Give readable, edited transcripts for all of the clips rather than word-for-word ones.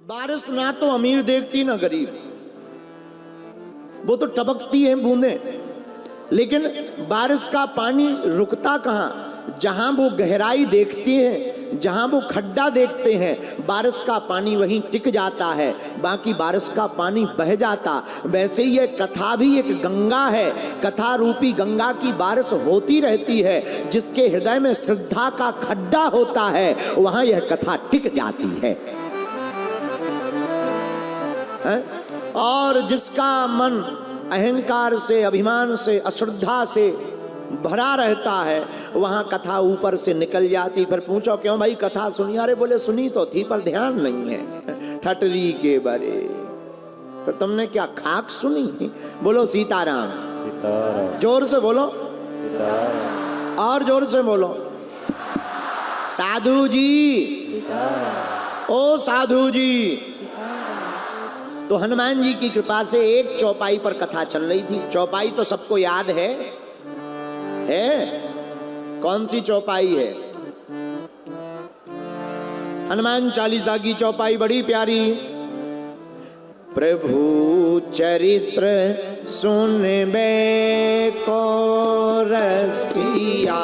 बारिश ना तो अमीर देखती ना गरीब, वो तो टपकती है बूंदें, लेकिन बारिश का पानी रुकता कहाँ? जहां वो गहराई देखते हैं, जहां वो खड्डा देखते हैं, बारिश का पानी वहीं टिक जाता है, बाकी बारिश का पानी बह जाता। वैसे ही ये कथा भी एक गंगा है, कथा रूपी गंगा की बारिश होती रहती है। जिसके हृदय में श्रद्धा का खड्डा होता है वहां यह कथा टिक जाती है। और जिसका मन अहंकार से, अभिमान से, अश्रद्धा से भरा रहता है वहां कथा ऊपर से निकल जाती। फिर पूछो क्यों भाई कथा सुनी? अरे बोले सुनी तो थी पर ध्यान नहीं है, ठटरी के बरे। फिर तुमने क्या खाक सुनी? बोलो सीताराम। सीताराम। जोर से बोलो। सीताराम। और जोर से बोलो। साधु जी। सीताराम। ओ साधु जी। तो हनुमान जी की कृपा से एक चौपाई पर कथा चल रही थी। चौपाई तो सबको याद है? कौन सी चौपाई है? हनुमान चालीसा की चौपाई बड़ी प्यारी। प्रभु चरित्र सुनबे को रसिया,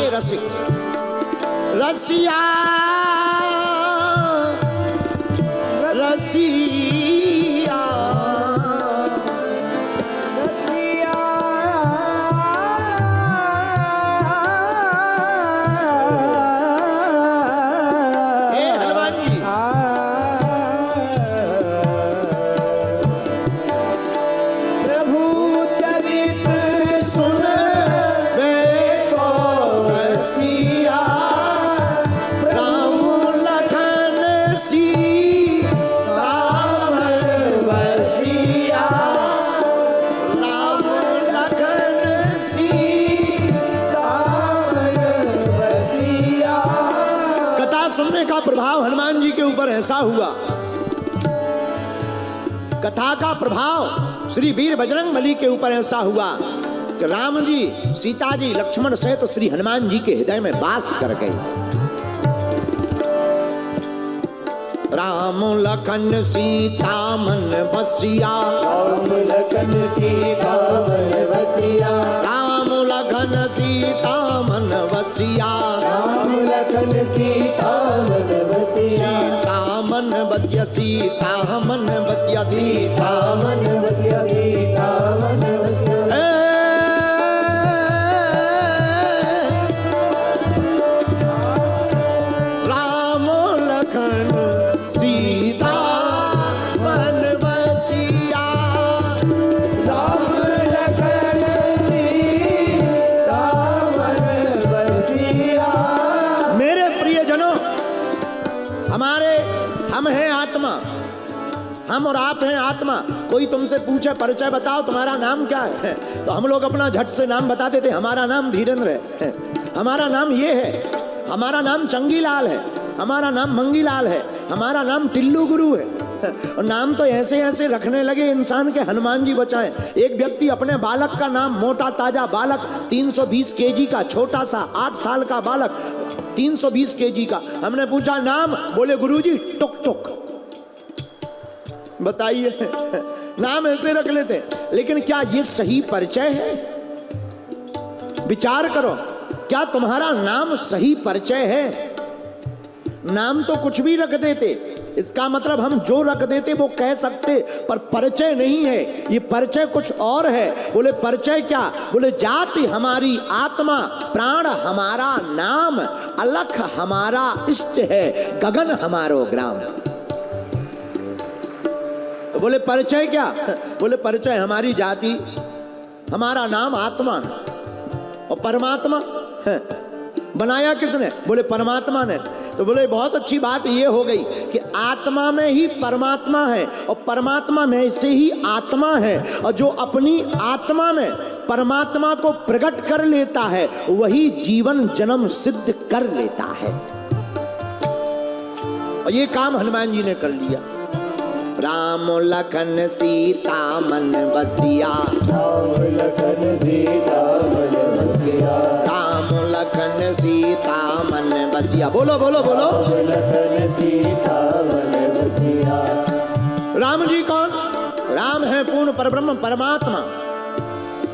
रसिक रसिया रसिया रसिया। हनुमान जी प्रभु चरित्र सुन सुनने का प्रभाव हनुमान जी के ऊपर ऐसा हुआ। कथा का प्रभाव श्री वीर बजरंगबली के ऊपर ऐसा हुआ कि राम जी, सीता जी, लक्ष्मण सहित श्री हनुमान जी के हृदय में वास कर गए। राम लखन सीता मन बसिया, राम लखन सीता मन बसिया, राम लखन सीता मन बसिया, राम लखन सीता मन बसिया, सीता मन बसिया, सीता मन बसिया, सीता मन बसिया, सीता मन बसिया। राम लखन सीता मन बसिया, राम लखन सीता मन बसिया। मेरे प्रियजनों, हम हैं आत्मा, हम और आप हैं आत्मा। कोई तुमसे पूछे परिचय बताओ तुम्हारा नाम क्या है, तो हम लोग अपना झट से नाम बता देते। हमारा नाम धीरेन्द्र है, हमारा नाम ये है, हमारा नाम चंगीलाल है, हमारा नाम मंगीलाल है, हमारा नाम टिल्लू गुरु है। और नाम तो ऐसे ऐसे रखने लगे इंसान के, हनुमान जी बचाएं। एक व्यक्ति अपने बालक का नाम, मोटा ताजा बालक, 320 केजी का छोटा सा 8 साल का बालक, 320 केजी का। हमने पूछा नाम, बोले गुरुजी टुक टुक। बताइए, नाम ऐसे रख लेते। लेकिन क्या ये सही परिचय है? विचार करो, क्या तुम्हारा नाम सही परिचय है? नाम तो कुछ भी रख देते, इसका मतलब हम जो रख देते वो कह सकते, पर परिचय नहीं है। ये परिचय कुछ और है। बोले परिचय क्या? बोले जाति हमारी आत्मा, प्राण हमारा नाम, अलख हमारा इष्ट है, गगन हमारो ग्राम। तो बोले परिचय क्या? बोले परिचय हमारी जाति, हमारा नाम आत्मा और परमात्मा है। बनाया किसने? बोले परमात्मा ने। तो बोले बहुत अच्छी बात ये हो गई कि आत्मा में ही परमात्मा है और परमात्मा में से ही आत्मा है, और जो अपनी आत्मा में परमात्मा को प्रकट कर लेता है वही जीवन जन्म सिद्ध कर लेता है। और ये काम हनुमान जी ने कर लिया। राम लखन सीता मन बसिया, राम लखन सीता मन बसिया, राम लखन सीता मन बसिया। बोलो बोलो बोलो। राम लखन सीता मन बसिया। राम जी कौन? राम है पूर्ण परब्रह्म परमात्मा।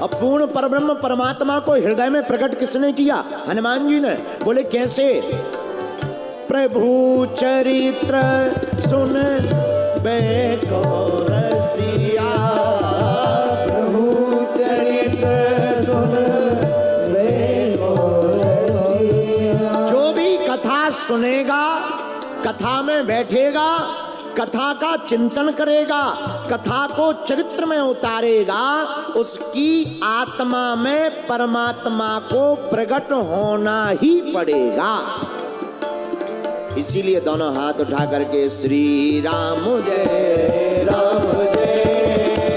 अब पूर्ण परब्रह्म परमात्मा को हृदय में प्रकट किसने किया? हनुमान जी ने। बोले कैसे? प्रभु चरित्र सुन बैको रसिया, प्रभु चरित्र सुन बैको रसिया। जो भी कथा सुनेगा, कथा में बैठेगा, कथा का चिंतन करेगा, कथा को चरित्र में उतारेगा, उसकी आत्मा में परमात्मा को प्रकट होना ही पड़ेगा। इसीलिए दोनों हाथ उठा करके श्री राम जय राम जय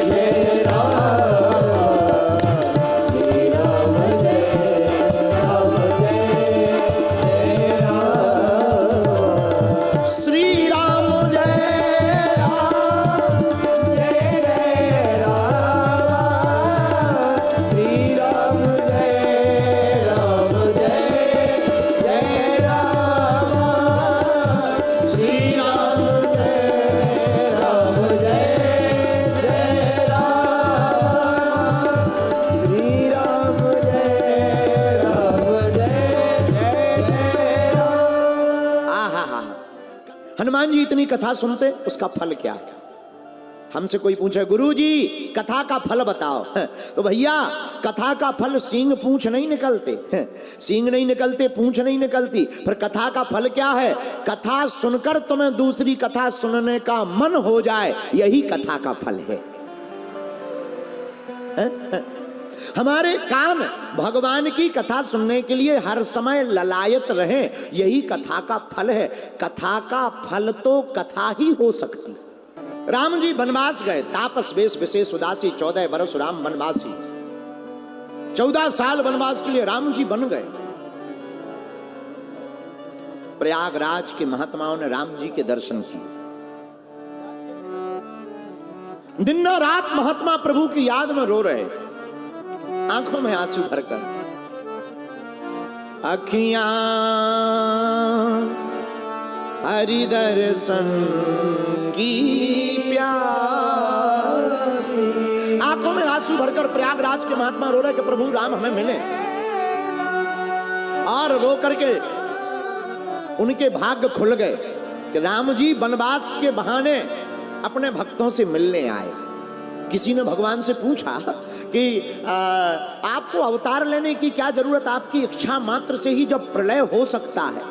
जय राम, श्री राम जय राम जय जय राम, श्री राम जय राम जय जय राम, श्री राम जय राम जय जय राम, श्री राम जय राम जय जय राम, श्री राम जय राम जय जय राम। आहा। हनुमान जी इतनी कथा सुनते, उसका फल क्या है? हमसे कोई पूछे गुरु जी कथा का फल बताओ, तो भैया कथा का फल सींग पूंछ नहीं निकलते, सींग नहीं निकलते, पूंछ नहीं निकलती। फिर कथा का फल क्या है? कथा सुनकर तुम्हें दूसरी कथा सुनने का मन हो जाए, यही कथा का फल है। हमारे कान भगवान की कथा सुनने के लिए हर समय ललायत रहे, यही कथा का फल है। कथा का फल तो कथा ही हो सकती। राम जी वनवास गए, तापस वेश विशेष उदासी, 14 बरस राम वनवासी। 14 साल वनवास के लिए राम जी बन गए। प्रयागराज के महात्माओं ने राम जी के दर्शन किए। दिन रात महात्मा प्रभु की याद में रो रहे, आंखों में आंसू भरकर। अखियां हरि दर्शन की प्यासी, आंखों में आंसू भरकर प्रयागराज के महात्मा रो रहे कि प्रभु राम हमें मिले। और रो करके उनके भाग्य खुल गए कि राम जी वनवास के बहाने अपने भक्तों से मिलने आए। किसी ने भगवान से पूछा कि आपको अवतार लेने की क्या जरूरत? आपकी इच्छा मात्र से ही जब प्रलय हो सकता है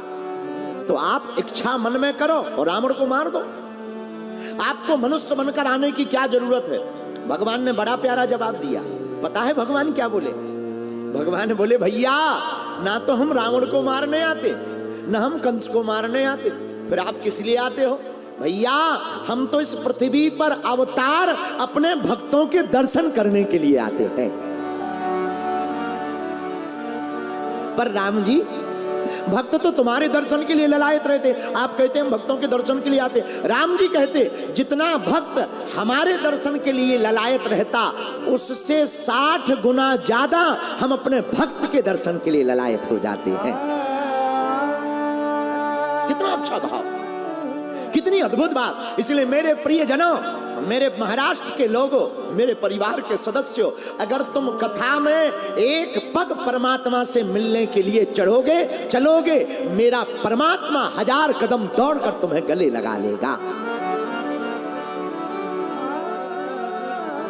तो आप इच्छा मन में करो और रावण को मार दो। आपको मनुष्य बनकर आने की क्या जरूरत है? भगवान ने बड़ा प्यारा जवाब दिया। पता है भगवान क्या बोले? भगवान बोले भैया ना तो हम रावण को मारने आते, ना हम कंस को मारने आते, फिर आप किस लिए आते हो? भैया हम तो इस पृथ्वी पर अवतार अपने भक्तों के दर्शन करने के लिए आते हैं। पर राम जी भक्त तो तुम्हारे दर्शन के लिए ललायत रहते, आप कहते हैं हम भक्तों के दर्शन के लिए आते। राम जी कहते जितना भक्त हमारे दर्शन के लिए ललायत रहता, उससे 60 गुना ज्यादा हम अपने भक्त के दर्शन के लिए ललायत हो जाते हैं। कितना अच्छा भाव, कितनी अद्भुत बात। इसलिए मेरे प्रिय जनों, मेरे महाराष्ट्र के लोगों, मेरे परिवार के सदस्यों, अगर तुम कथा में एक पग परमात्मा से मिलने के लिए चलोगे, मेरा परमात्मा 1000 कदम दौड़कर तुम्हें गले लगा लेगा।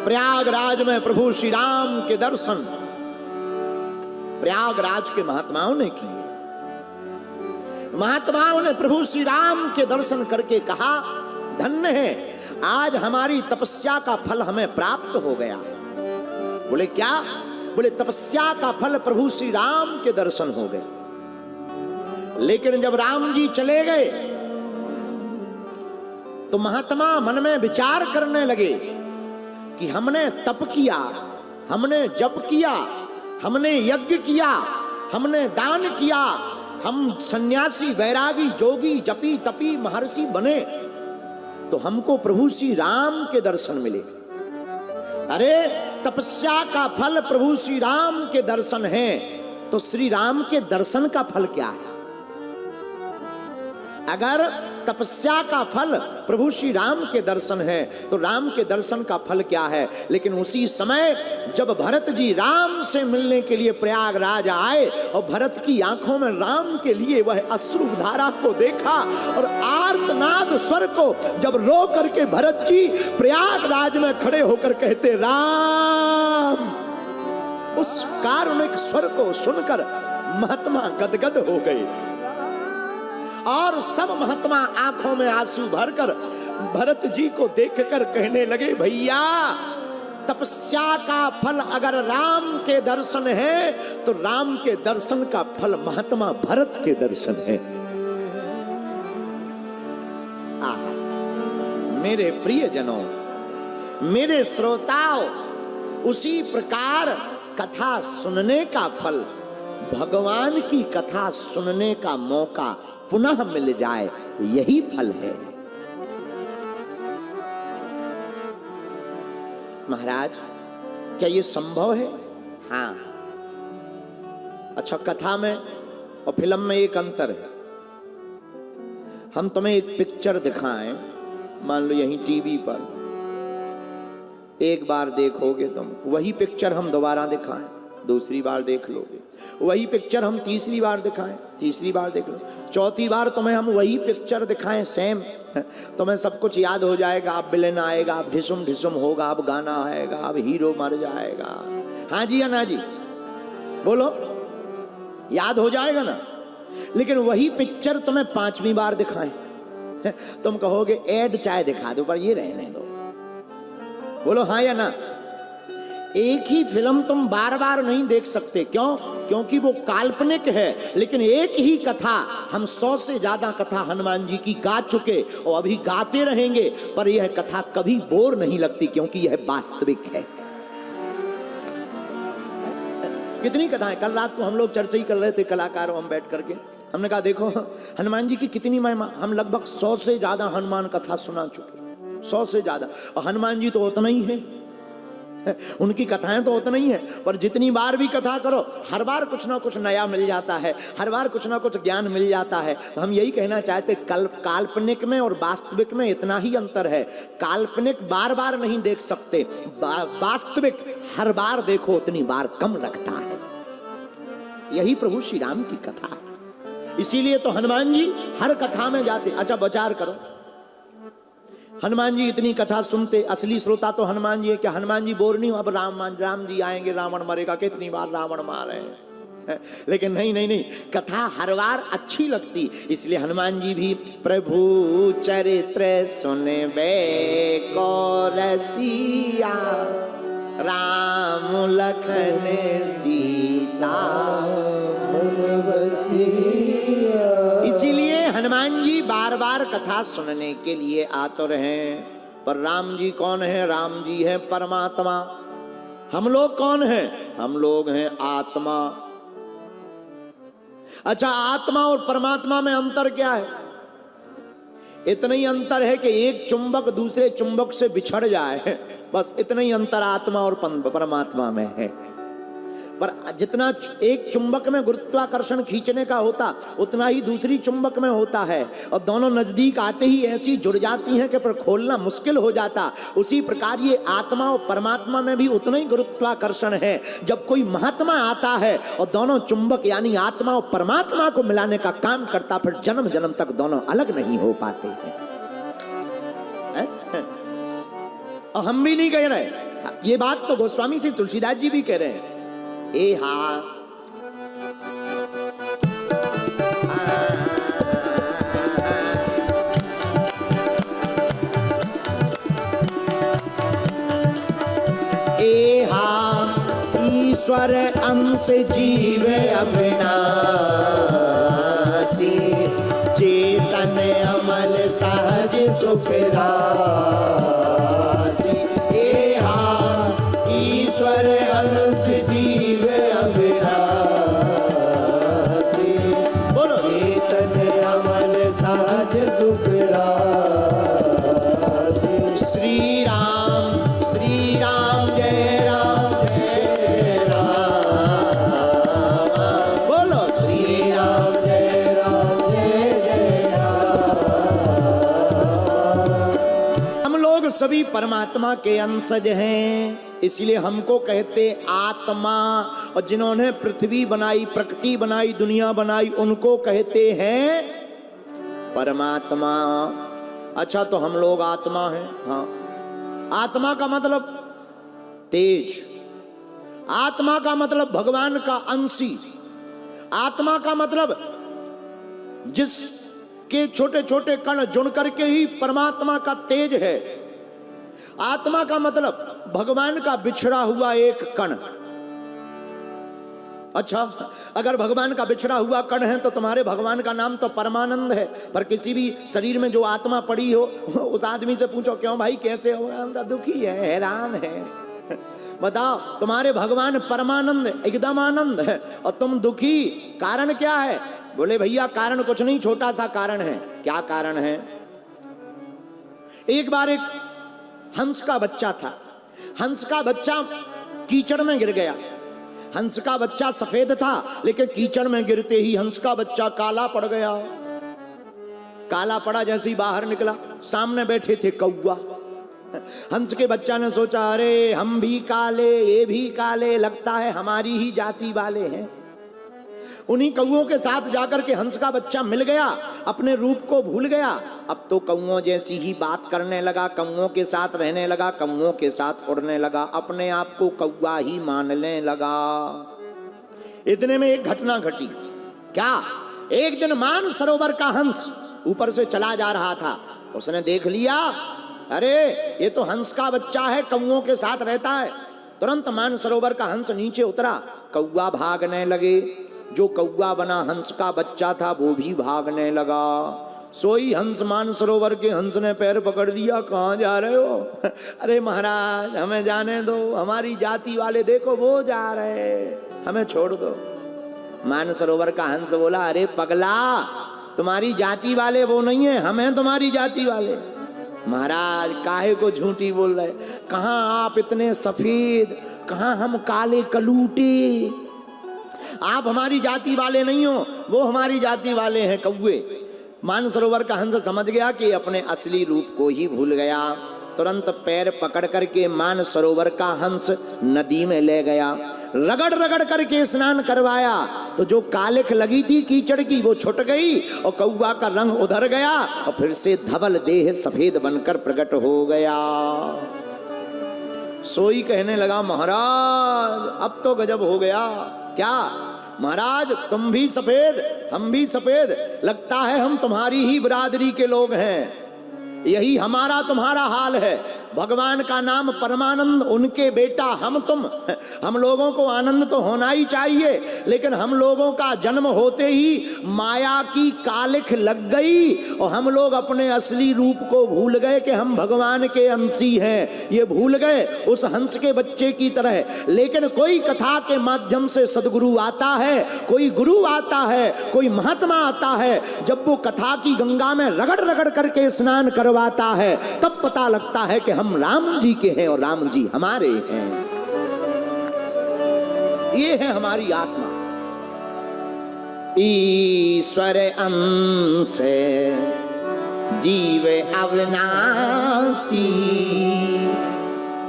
प्रयागराज में प्रभु श्री राम के दर्शन प्रयागराज के महात्माओं ने किए। महात्माओं ने प्रभु श्री राम के दर्शन करके कहा धन्य है, आज हमारी तपस्या का फल हमें प्राप्त हो गया। बोले क्या? बोले तपस्या का फल प्रभु श्री राम के दर्शन हो गए। लेकिन जब राम जी चले गए तो महात्मा मन में विचार करने लगे कि हमने तप किया, हमने जप किया, हमने यज्ञ किया, हमने दान किया, हम सन्यासी, वैरागी, जोगी, जपी, तपी, महर्षि बने, तो हमको प्रभु श्री राम के दर्शन मिले। अरे तपस्या का फल प्रभु श्री राम के दर्शन है, तो श्री राम के दर्शन का फल क्या है? अगर तपस्या का फल प्रभु श्री राम के दर्शन है तो राम के दर्शन का फल क्या है? लेकिन उसी समय जब भरत जी राम से मिलने के लिए प्रयागराज आए और भरत की आंखों में राम के लिए वह अश्रुधारा को देखा और आर्तनाद स्वर को जब रो करके भरत जी प्रयागराज में खड़े होकर कहते राम, उस कारुणिक स्वर को सुनकर महात्मा गदगद हो गए और सब महात्मा आंखों में आंसू भरकर भरत जी को देखकर कहने लगे, भैया तपस्या का फल अगर राम के दर्शन है तो राम के दर्शन का फल महात्मा भरत के दर्शन है। मेरे प्रियजनों, मेरे श्रोताओं, उसी प्रकार कथा सुनने का फल, भगवान की कथा सुनने का मौका पुनः मिल जाए, यही फल है। महाराज क्या ये संभव है? हाँ। अच्छा, कथा में और फिल्म में एक अंतर है। हम तुम्हें एक पिक्चर दिखाएं, मान लो यहीं टीवी पर, एक बार देखोगे तुम, वही पिक्चर हम दोबारा दिखाएं, दूसरी बार देख लोगे। वही पिक्चर हम तीसरी बार दिखाएं, तीसरी बार देख लो। चौथी बार तुम्हें हम वही पिक्चर दिखाएं सेम, तुम्हें सब कुछ याद हो जाएगा। अब विलेन आएगा, अब ढिसुम ढिसुम होगा, अब गाना आएगा, अब हीरो मर जाएगा। हाँ जी या ना जी? बोलो, याद हो जाएगा ना? लेकिन वही पिक्चर तुम्हें 5वीं बार दिखाएं, तुम कहोगे ऐड चाहे दिखा दो पर ये रहने दो। बोलो हाँ या ना? एक ही फिल्म तुम बार बार नहीं देख सकते। क्यों? क्योंकि वो काल्पनिक है। लेकिन एक ही कथा हम 100 से ज्यादा कथा हनुमान जी की गा चुके और अभी गाते रहेंगे, पर यह कथा कभी बोर नहीं लगती क्योंकि यह वास्तविक है। कितनी कथाएं, कल रात को हम लोग चर्चा ही कर रहे थे कलाकारों, हम बैठ करके हमने कहा देखो हनुमान जी की कितनी महिमा। हम लगभग 100 से ज्यादा हनुमान कथा सुना चुके, 100 से ज्यादा। और हनुमान जी तो उतना ही है, उनकी कथाएं तो उतना ही है, पर जितनी बार भी कथा करो हर बार कुछ ना कुछ नया मिल जाता है, हर बार कुछ ना कुछ ज्ञान मिल जाता है। तो हम यही कहना चाहते, काल्पनिक में और वास्तविक में इतना ही अंतर है। काल्पनिक बार बार नहीं देख सकते, वास्तविक हर बार देखो उतनी बार कम लगता है। यही प्रभु श्री राम की कथा है। इसीलिए तो हनुमान जी हर कथा में जाते। अच्छा विचार करो, हनुमान जी इतनी कथा सुनते, असली श्रोता तो हनुमान जी है। क्या हनुमान जी बोर नहीं हो? अब राम जी आएंगे, रावण मरेगा, कितनी बार रावण मारे हैं। लेकिन नहीं नहीं नहीं, कथा हर बार अच्छी लगती। इसलिए हनुमान जी भी प्रभु चरित्र सुनबे को रसिया, राम लखन सीता मन बसिया। इसीलिए हनुमान जी बार बार कथा सुनने के लिए आतुर हैं। पर राम जी कौन है? राम जी है परमात्मा। हम लोग कौन हैं? हम लोग हैं आत्मा। अच्छा, आत्मा और परमात्मा में अंतर क्या है? इतना ही अंतर है कि एक चुंबक दूसरे चुंबक से बिछड़ जाए, बस इतना ही अंतर आत्मा और परमात्मा में है। पर जितना एक चुंबक में गुरुत्वाकर्षण खींचने का होता उतना ही दूसरी चुंबक में होता है, और दोनों नजदीक आते ही ऐसी जुड़ जाती हैं कि पर खोलना मुश्किल हो जाता। उसी प्रकार ये आत्मा और परमात्मा में भी उतना ही गुरुत्वाकर्षण है। जब कोई महात्मा आता है और दोनों चुंबक यानी आत्मा और परमात्मा को मिलाने का काम करता, फिर जन्म जन्म तक दोनों अलग नहीं हो पाते हैं। और हम भी नहीं कह रहे, ये बात तो गोस्वामी श्री तुलसीदास जी भी कह रहे हैं। ए हा ईश्वर अंश जीव अविनाशी, चेतन अमल सहज सुख राशि। ईश्वर अंश जीव अविनाशी, बोलो चेतन अमल सहज सुख राशि। लोग सभी परमात्मा के अंशज हैं, इसलिए हमको कहते आत्मा। और जिन्होंने पृथ्वी बनाई, प्रकृति बनाई, दुनिया बनाई, उनको कहते हैं परमात्मा। अच्छा, तो हम लोग आत्मा हैं। हाँ, आत्मा का मतलब तेज, आत्मा का मतलब भगवान का अंशी, आत्मा का मतलब जिसके छोटे छोटे कण जुड़ करके ही परमात्मा का तेज है। आत्मा का मतलब भगवान का बिछड़ा हुआ एक कण। अच्छा, अगर भगवान का बिछड़ा हुआ कण है तो तुम्हारे भगवान का नाम तो परमानंद है, पर किसी भी शरीर में जो आत्मा पड़ी हो उस आदमी से पूछो क्यों भाई कैसे हो, हम तो दुखी है, हैरान है। बताओ, तुम्हारे भगवान परमानंद एकदम आनंद है और तुम दुखी, कारण क्या है? बोले भैया कारण कुछ नहीं, छोटा सा कारण है। क्या कारण है? एक बार एक हंस का बच्चा था। हंस का बच्चा कीचड़ में गिर गया। हंस का बच्चा सफेद था, लेकिन कीचड़ में गिरते ही हंस का बच्चा काला पड़ गया। काला पड़ा, जैसे ही बाहर निकला सामने बैठे थे कौवा। हंस के बच्चा ने सोचा, अरे हम भी काले, ये भी काले, लगता है हमारी ही जाति वाले हैं। उन्हीं कौओं के साथ जाकर के हंस का बच्चा मिल गया, अपने रूप को भूल गया। अब तो कौओं जैसी ही बात करने लगा, कौओं के साथ रहने लगा, कौओं के साथ उड़ने लगा, अपने आप को कौवा ही मानने लगा। इतने में एक घटना घटी। क्या? एक दिन मान सरोवर का हंस ऊपर से चला जा रहा था। उसने देख लिया, अरे ये तो हंस का बच्चा है, कौओं के साथ रहता है। तुरंत मान सरोवर का हंस नीचे उतरा, कौवा भागने लगे। जो कौवा बना हंस का बच्चा था वो भी भागने लगा। सोई हंस मान सरोवर के हंस ने पैर पकड़ लिया, कहाँ जा रहे हो? अरे महाराज हमें जाने दो, हमारी जाति वाले देखो वो जा रहे, हमें छोड़ दो। मान सरोवर का हंस बोला, अरे पगला, तुम्हारी जाति वाले वो नहीं है, हम हैं तुम्हारी जाति वाले। महाराज काहे को झूठी बोल रहे? कहाँ आप इतने सफेद, कहाँ हम काले कलूटे। आप हमारी जाति वाले नहीं हो, वो हमारी जाति वाले हैं कौवे। मानसरोवर का हंस समझ गया कि अपने असली रूप को ही भूल गया। तुरंत पैर पकड़ करके मानसरोवर का हंस नदी में ले गया, रगड़ रगड़ करके स्नान करवाया। तो जो कालिख लगी थी कीचड़ की वो छुट गई और कौवा का रंग उधर गया और फिर से धवल देह सफेद बनकर प्रकट हो गया। सोई कहने लगा, महाराज अब तो गजब हो गया। क्या महाराज, तुम भी सफेद, हम भी सफेद, लगता है हम तुम्हारी ही बिरादरी के लोग हैं। यही हमारा तुम्हारा हाल है। भगवान का नाम परमानंद, उनके बेटा हम तुम। हम लोगों को आनंद तो होना ही चाहिए, लेकिन हम लोगों का जन्म होते ही माया की कालिख लग गई और हम लोग अपने असली रूप को भूल गए कि हम भगवान के अंशी हैं। ये भूल गए उस हंस के बच्चे की तरह। लेकिन कोई कथा के माध्यम से सदगुरु आता है, कोई गुरु आता है, कोई महात्मा आता है। जब वो कथा की गंगा में रगड़ रगड़ करके स्नान करवाता है, तब पता लगता है कि हम राम जी के हैं और राम जी हमारे हैं। ये है हमारी आत्मा। ईश्वर अंश जीव अविनाशी,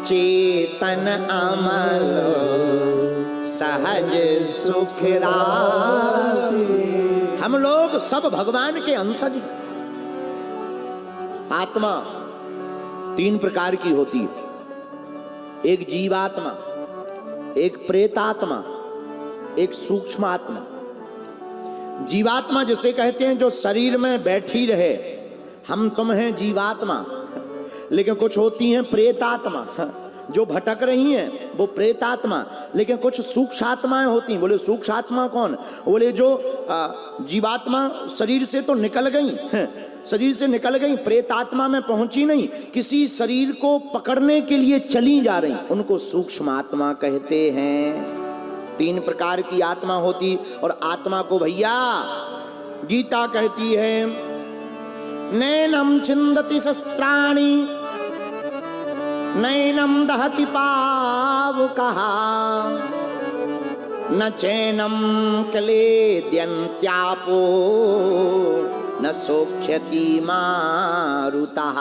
चेतन अमल सहज सुख राशि। हम लोग सब भगवान के अंशज। आत्मा तीन प्रकार की होती है, एक जीवात्मा, एक प्रेतात्मा, एक सूक्ष्म आत्मा। जीवात्मा जिसे कहते हैं जो शरीर में बैठी रहे, हम तुम हैं जीवात्मा। लेकिन कुछ होती हैं प्रेतात्मा, जो भटक रही हैं वो प्रेतात्मा। लेकिन कुछ सूक्ष्म आत्माएं होती हैं। बोले सूक्ष्म आत्मा कौन? बोले जो जीवात्मा शरीर से तो निकल गई, शरीर से निकल गई, प्रेतात्मा में पहुंची नहीं, किसी शरीर को पकड़ने के लिए चली जा रही, उनको सूक्ष्म आत्मा कहते हैं। तीन प्रकार की आत्मा होती। और आत्मा को भैया गीता कहती है, नैनम छिंदति शस्त्राणि नैनम दहति पावकः न चैनम क्लेद्यन्त्यापो न सोख्यति मारुतः।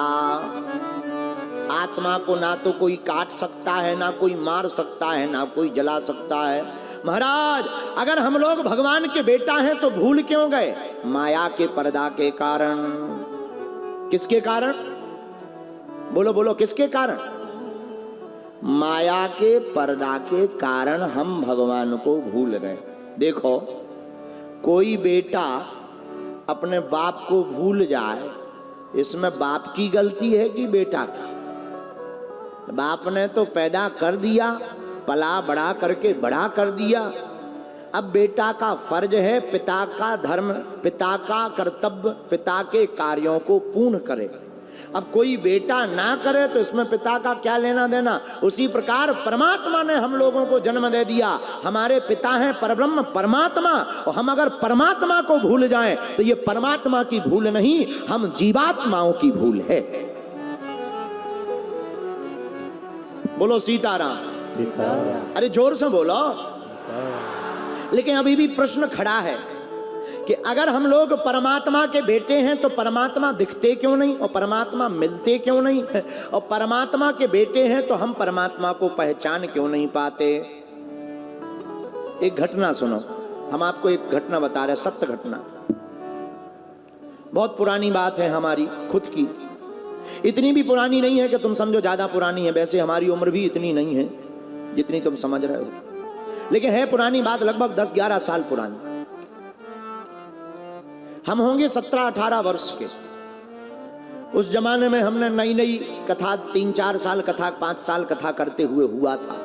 आत्मा को ना तो कोई काट सकता है, ना कोई मार सकता है, ना कोई जला सकता है। महाराज, अगर हम लोग भगवान के बेटा हैं तो भूल क्यों गए? माया के पर्दा के कारण। किसके कारण? बोलो बोलो, किसके कारण? माया के पर्दा के कारण हम भगवान को भूल गए। देखो, कोई बेटा अपने बाप को भूल जाए, इसमें बाप की गलती है कि बेटा की? बाप ने तो पैदा कर दिया, पला बड़ा करके बड़ा कर दिया। अब बेटा का फर्ज है पिता का धर्म, पिता का कर्तव्य, पिता के कार्यों को पूर्ण करे। अब कोई बेटा ना करे तो इसमें पिता का क्या लेना देना? उसी प्रकार परमात्मा ने हम लोगों को जन्म दे दिया, हमारे पिता हैं परब्रह्म परमात्मा, और हम अगर परमात्मा को भूल जाएं तो ये परमात्मा की भूल नहीं, हम जीवात्माओं की भूल है। बोलो सीताराम। सीताराम। अरे जोर से बोलो। लेकिन अभी भी प्रश्न खड़ा है कि अगर हम लोग परमात्मा के बेटे हैं तो परमात्मा दिखते क्यों नहीं, और परमात्मा मिलते क्यों नहीं, और परमात्मा के बेटे हैं तो हम परमात्मा को पहचान क्यों नहीं पाते? एक घटना सुनो, हम आपको एक घटना बता रहे हैं, सत्य घटना। बहुत पुरानी बात है हमारी खुद की, इतनी भी पुरानी नहीं है कि तुम समझो ज्यादा पुरानी है, वैसे हमारी उम्र भी इतनी नहीं है जितनी तुम समझ रहे हो, लेकिन है पुरानी बात, लगभग 10-11 साल पुरानी। हम होंगे 17-18 वर्ष के। उस जमाने में हमने नई नई कथा, 3-4 साल कथा, 5 साल कथा करते हुए हुआ था।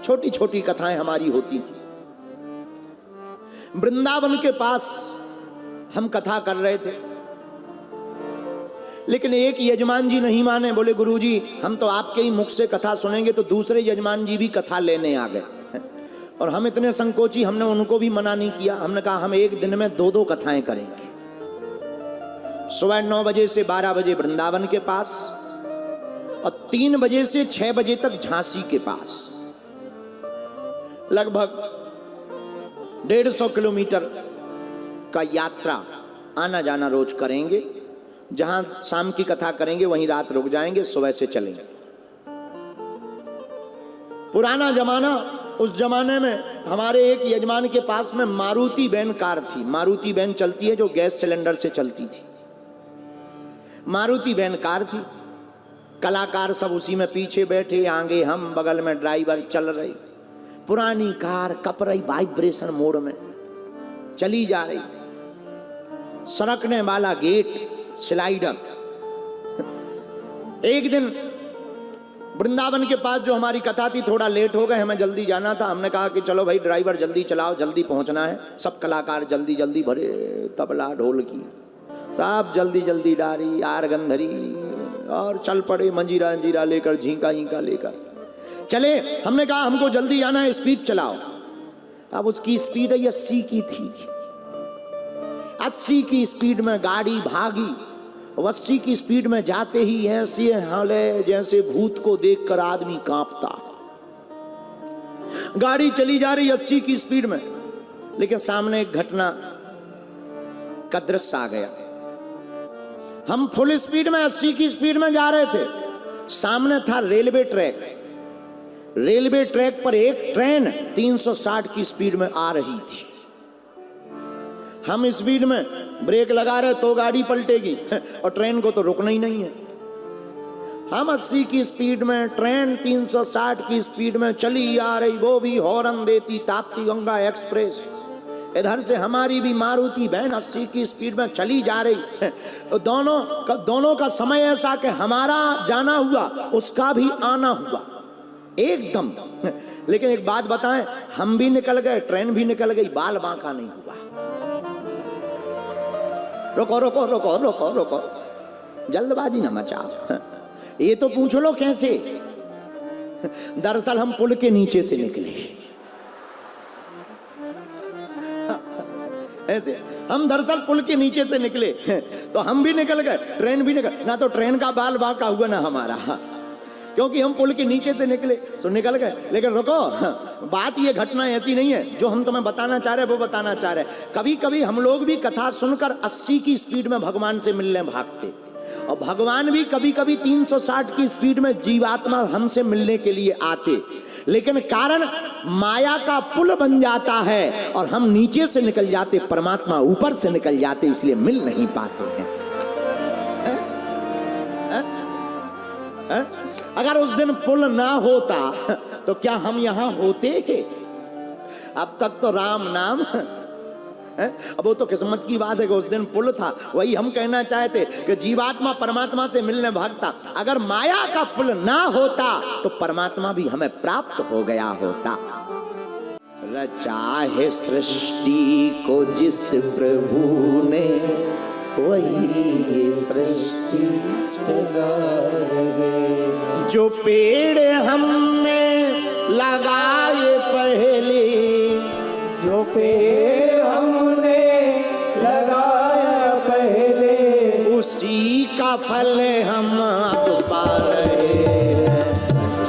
छोटी छोटी कथाएं हमारी होती थी। वृंदावन के पास हम कथा कर रहे थे, लेकिन एक यजमान जी नहीं माने, बोले गुरुजी हम तो आपके ही मुख से कथा सुनेंगे, तो दूसरे यजमान जी भी कथा लेने आ गए। और हम इतने संकोची, हमने उनको भी मना नहीं किया। हमने कहा हम एक दिन में 2-2 कथाएं करेंगे। सुबह 9 बजे से 12 बजे वृंदावन के पास, और 3 बजे से 6 बजे तक झांसी के पास। लगभग 150 किलोमीटर का यात्रा आना जाना रोज करेंगे। जहां शाम की कथा करेंगे वहीं रात रुक जाएंगे, सुबह से चलेंगे। पुराना जमाना, उस जमाने में हमारे एक यजमान के पास में मारुति वैन कार थी। मारुति वैन चलती है जो गैस सिलेंडर से चलती थी। मारुति वैन कार थी, कलाकार सब उसी में पीछे बैठे, आगे हम, बगल में ड्राइवर, चल रही पुरानी कार, कप रही वाइब्रेशन मोड में चली जा रही। सरकने वाला गेट, स्लाइडर। एक दिन वृंदावन के पास जो हमारी कथा थी, थोड़ा लेट हो गए, हमें जल्दी जाना था। हमने कहा कि चलो भाई ड्राइवर जल्दी चलाओ, जल्दी पहुंचना है। सब कलाकार जल्दी जल्दी भरे, तबला ढोलकी सब जल्दी जल्दी डारी, आर गंधरी, और चल पड़े मंजीरा अंजीरा लेकर, झींका झींका लेकर चले। हमने कहा हमको जल्दी जाना है, स्पीड चलाओ। अब उसकी स्पीड 80 की थी। 80 की स्पीड में गाड़ी भागी। 80 की स्पीड में जाते ही ऐसे हाले जैसे भूत को देखकर आदमी कांपता। गाड़ी चली जा रही 80 की स्पीड में, लेकिन सामने एक घटना का दृश्य आ गया। हम फुल स्पीड में 80 की स्पीड में जा रहे थे, सामने था रेलवे ट्रैक। रेलवे ट्रैक पर एक ट्रेन 360 की स्पीड में आ रही थी। हम स्पीड में ब्रेक लगा रहे तो गाड़ी पलटेगी, और ट्रेन को तो रुकना ही नहीं है। हम 80 की स्पीड में, ट्रेन 360 की स्पीड में चली आ रही, वो भी हॉर्न देती, ताप्ती गंगा एक्सप्रेस। इधर से हमारी भी मारुति वैन 80 की स्पीड में चली जा रही। दोनों का समय ऐसा कि हमारा जाना हुआ, उसका भी आना हुआ एकदम। लेकिन एक बात बताएं, हम भी निकल गए, ट्रेन भी निकल गई, बाल बांका नहीं हुआ। रोको रोको रोको रोको रोको, जल्दबाजी न मचाओ। ये तो पूछ लो कैसे। दरअसल हम पुल के नीचे से निकले। ऐसे हम दरअसल पुल के नीचे से निकले, तो हम भी निकल गए, ट्रेन भी निकल, ना तो ट्रेन का बाल बांका हुआ ना हमारा, क्योंकि हम पुल के नीचे से निकले, सो निकल गए। लेकिन रुको, बात ये घटना ऐसी नहीं है जो हम तुम्हें बताना चाह रहे वो बताना चाह रहे। कभी कभी हम लोग भी कथा सुनकर 80 की स्पीड में भगवान से मिलने भागते, और भगवान भी कभी कभी 360 की स्पीड में जीवात्मा हमसे मिलने के लिए आते, लेकिन कारण माया का पुल बन जाता है और हम नीचे से निकल जाते, परमात्मा ऊपर से निकल जाते, इसलिए मिल नहीं पाते हैं। अगर उस दिन पुल ना होता तो क्या हम यहां होते? अब तक तो राम नाम है? अब वो तो किस्मत की बात है कि उस दिन पुल था। वही हम कहना चाहते कि जीवात्मा परमात्मा से मिलने भागता, अगर माया का पुल ना होता तो परमात्मा भी हमें प्राप्त हो गया होता। रचा है सृष्टि को जिस प्रभु ने, वही सृष्टि चला रहे। जो पेड़ हमने लगाए पहले, जो पेड़ हमने लगाया पहले, उसी का फल हम अब पा रहे हैं।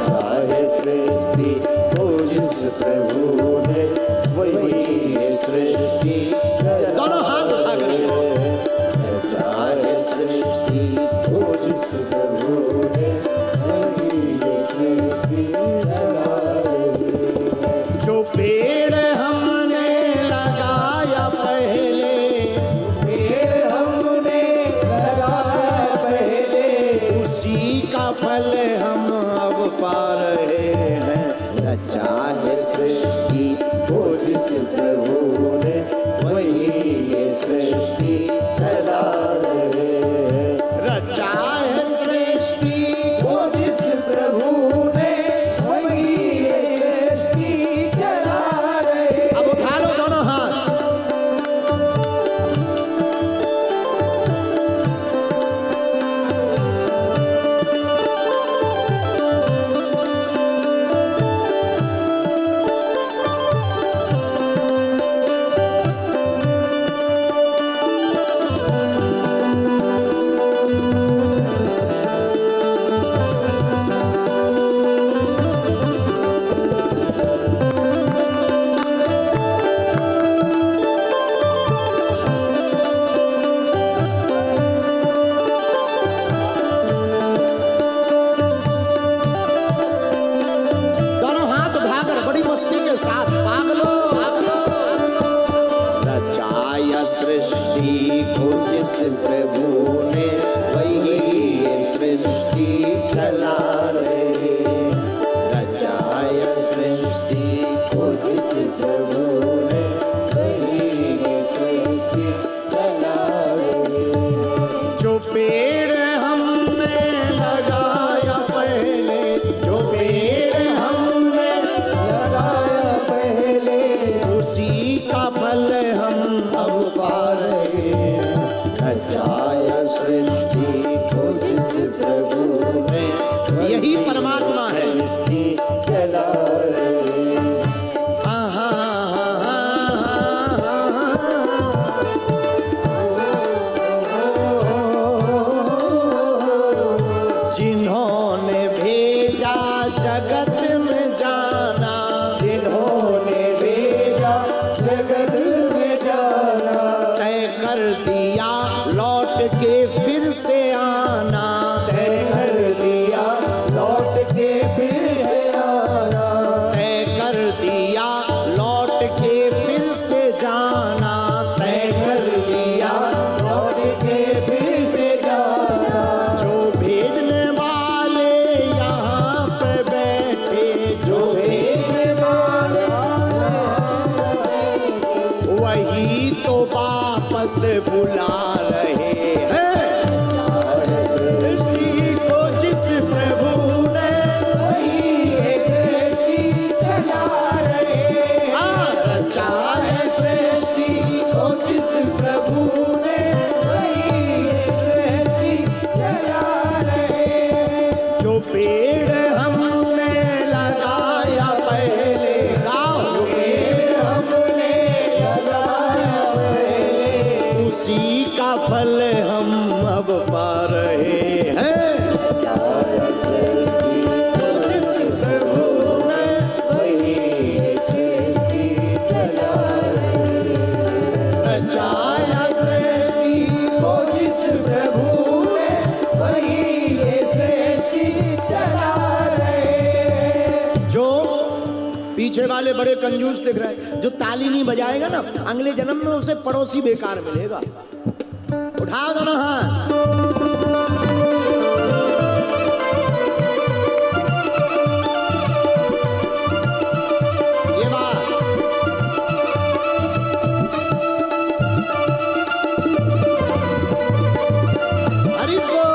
चाहे सृष्टि को जिस प्रभु ने, वही सृष्टि दोनों हाथ उठा कर, चाहे सृष्टि को जिस प्रभु ने, वही सृष्टि चला रहे। जो पेड़ हमने लगाया पहले, पेड़ हमने लगाया पहले, उसी का फल हम अब पा रहे हैं। रचा है सृष्टि को जिस प्रभु ने, वही ये सृष्टि चला रहे हैं। रचा है सृष्टि को जिस प्रभु ने, वही ये सृष्टि चला रहे हैं। अब उठा लो दोनों हाथ। दोनों हाथ उठाकर बड़ी मस्ती के साथ पागलो। रचाया सृष्टि को जिस प्रभु ने, वही ये सृष्टि चला रहे। रचाया सृष्टि को जिस प्रभु ने, वही ये सृष्टि चला रहे। जो पेड़ हमने लगाया पहले, जो पेड़ हमने लगाया पहले, उसी का फल हम अब पा रहे हैं। रचाया सृष्टि को जिस प्रभु ने, यही परमात्मा है। सृष्टि चला रहे। आहा, जिन्होंने भेजा जगत में जाना, जिन्होंने भेजा जगत में जाना, तय कर दिया लौट के फिर से आना। तय कर दिया लौट के फिर से आना। तय कर दिया लौट के फिर से जाना। तय कर दिया लौट के फिर से जाना। जो भेजने वाले यहाँ पे बैठे, जो भेजने वाले वही तो वापस बुला रहे हैं। सृष्टि को जिस प्रभु ने, वही ये सृष्टि चला रहे। रचा है सृष्टि को जिस प्रभु ने, वही ये सृष्टि चला रहे। जो पेड़ हमने लगाया पहले, गाओ, पेड़ हमने लगाया पहले, उसी का फल हम अब पा रहे हैं। जिस प्रभु ने, वही ये सृष्टि चला रहे। रचाया सृष्टि को जिस प्रभु ने, पीछे वाले बड़े कंजूस दिख रहे हैं। जो ताली नहीं बजाएगा ना, अगले जन्म में उसे पड़ोसी बेकार मिलेगा। उठाओ दोनों हाथ। ये बात हरि को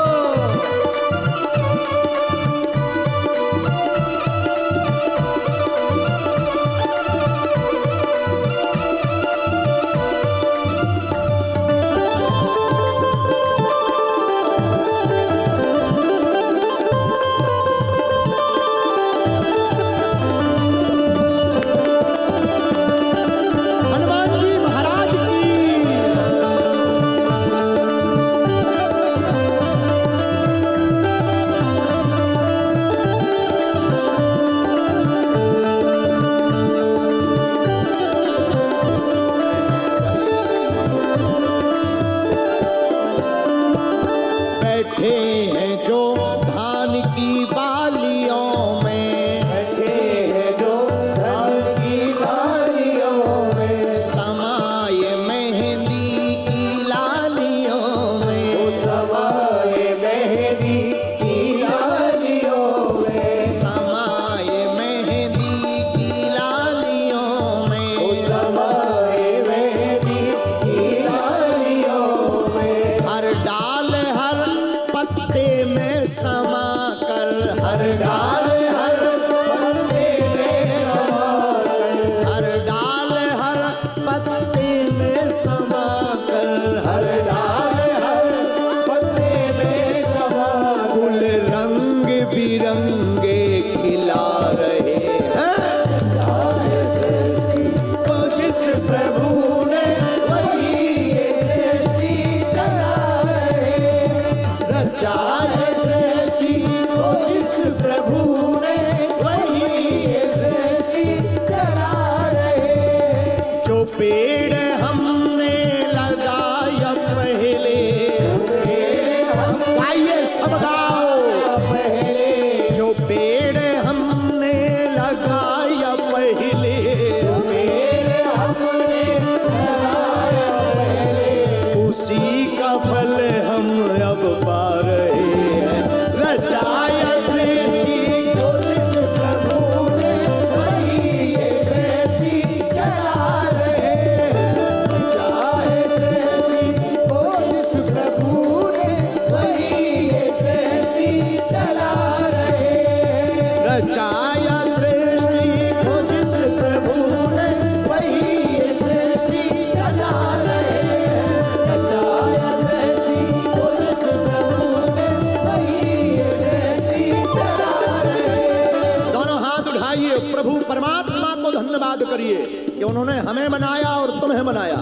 करिए कि उन्होंने हमें बनाया और तुम्हें बनाया।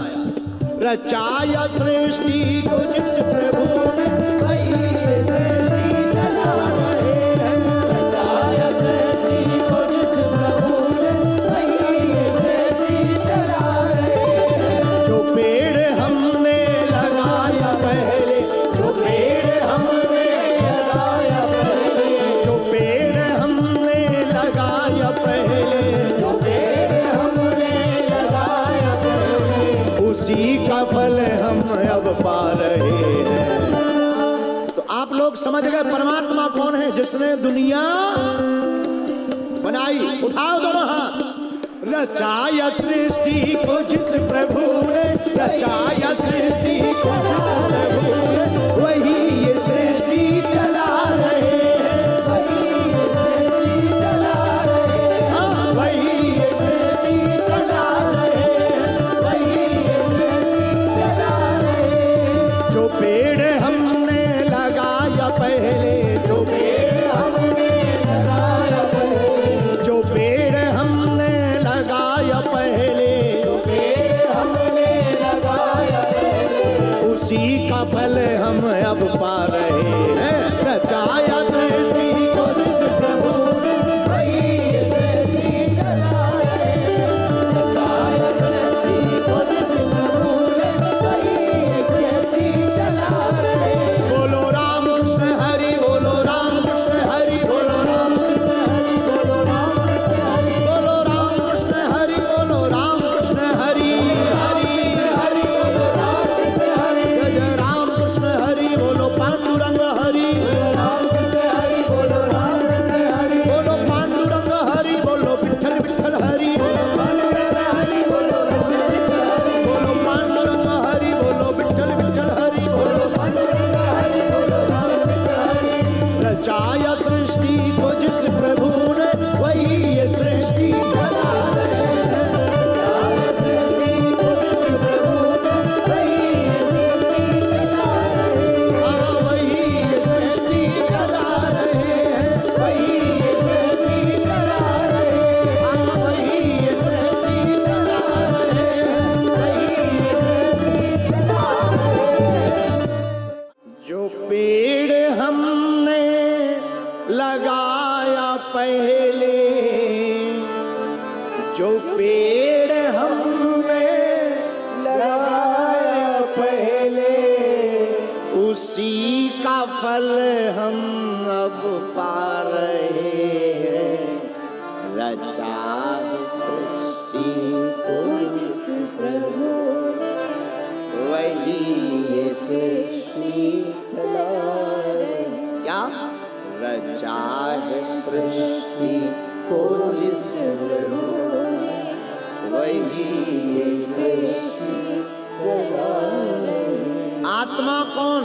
रचाया सृष्टि को जिस प्रभु ने वही सृष्टि चला रहे हैं। रचाया सृष्टि को जिस प्रभु ने वही सृष्टि चला रहे हैं। जो पेड़ हमने लगाया पहले, जो पेड़ हमने लगाया पहले, जो पेड़ हमने लगाया पहले, उसी का फल हम अब पा रहे हैं। तो आप लोग समझ गए परमात्मा कौन है? जिसने दुनिया बनाई। उठाओ दोनों हाथ। रचाया सृष्टि को जिस प्रभु ने, रचाया सृष्टि को जिस प्रभु ने, वही ये सृष्टि चला रहे हैं। वही ये सृष्टि चला रहे हैं। वही ये सृष्टि चला रहे हैं। वही जो पेड़ हमने लगाया पहले, जो पेड़ हमने लगाया पहले, जो पेड़ हमने लगाया पहले, जो पेड़ हमने लगाया पहले, उसी का लगाया पहले, जो पेड़ हमने लगाया पहले, उसी का फल हम अब पा रहे हैं। रचा सृष्टि को जिस प्रभु वही ये सृष्टि चला रहे, क्या रचा है सृष्टि को जिस प्रभु ने वही ये सृष्टि चला रहे। आत्मा कौन?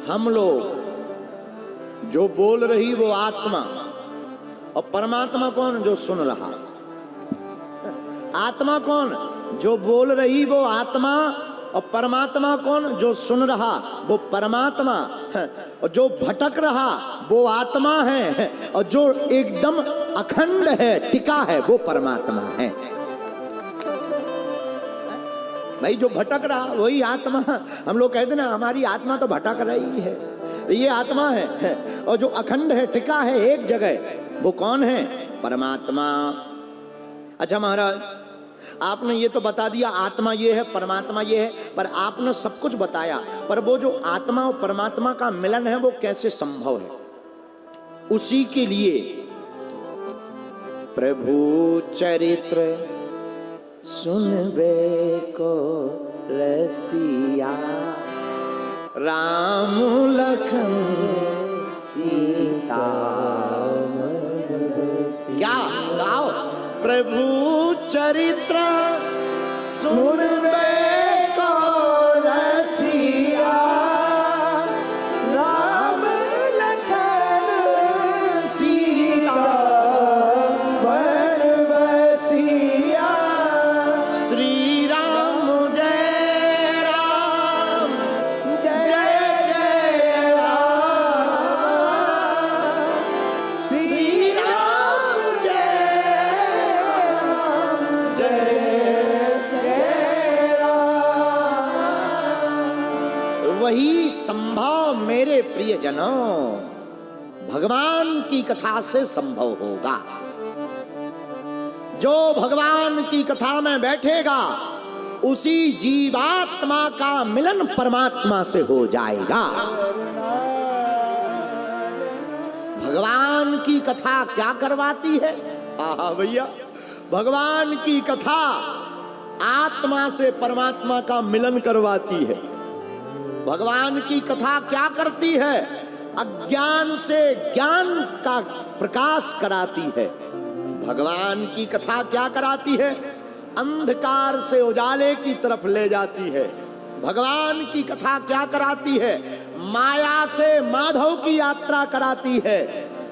हम लोग। जो बोल रही वो आत्मा, और परमात्मा कौन? जो सुन रहा। आत्मा कौन? जो बोल रही वो आत्मा, और परमात्मा कौन? जो सुन रहा वो परमात्मा है। और जो भटक रहा वो आत्मा है, और जो एकदम अखंड है, टिका है, वो परमात्मा है। भाई जो भटक रहा वही आत्मा। हम लोग कहते ना हमारी आत्मा तो भटक रही है, ये आत्मा है। और जो अखंड है, टिका है एक जगह, वो कौन है? परमात्मा। अच्छा महाराज, आपने ये तो बता दिया आत्मा ये है, परमात्मा ये है, पर आपने सब कुछ बताया, पर वो जो आत्मा और परमात्मा का मिलन है वो कैसे संभव है? उसी के लिए प्रभु चरित्र सुनबे को रसिया, राम लखन सीता। क्या गाओ? प्रभु चरित्र सुनबे को रसिया, राम लखन सीता वन बसिया। श्री राम जय राम जय जय राम, श्री राम जय राम जय जय राम। वही संभव मेरे प्रियजनों भगवान की कथा से संभव होगा। जो भगवान की कथा में बैठेगा उसी जीवात्मा का मिलन परमात्मा से हो जाएगा। भगवान की कथा क्या करवाती है? आहा भैया, भगवान की कथा आत्मा से परमात्मा का मिलन करवाती है। भगवान की कथा क्या करती है? अज्ञान से ज्ञान का प्रकाश कराती है। भगवान की कथा क्या कराती है? अंधकार से उजाले की तरफ ले जाती है। भगवान की कथा क्या कराती है? माया से माधव की यात्रा कराती है।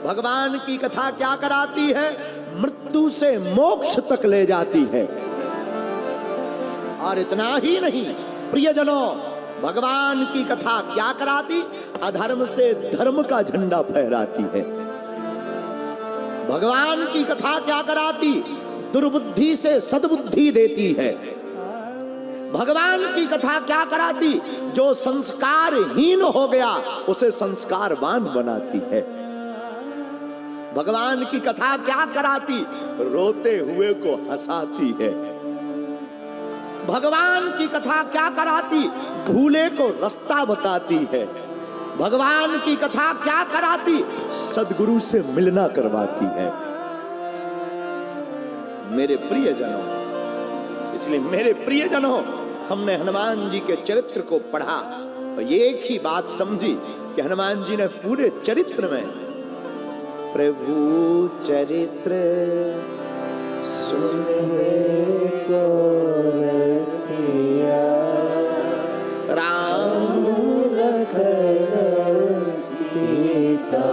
भगवान की कथा क्या कराती है? मृत्यु से मोक्ष तक ले जाती है। और इतना ही नहीं प्रियजनों, भगवान की कथा क्या कराती? अधर्म से धर्म का झंडा फहराती है। भगवान की कथा क्या कराती? दुर्बुद्धि से सद्बुद्धि देती है। भगवान की कथा क्या कराती? जो संस्कारहीन हो गया उसे संस्कारवान बनाती है। भगवान की कथा क्या कराती? रोते हुए को हंसाती है। भगवान की कथा क्या कराती? भूले को रास्ता बताती है। भगवान की कथा क्या कराती? सद्गुरु से मिलना करवाती है। मेरे प्रियजनों, इसलिए मेरे प्रियजनों, हमने हनुमान जी के चरित्र को पढ़ा और ये एक ही बात समझी कि हनुमान जी ने पूरे चरित्र में प्रभु चरित्र सुनने को रसिया, राम लखन सीता,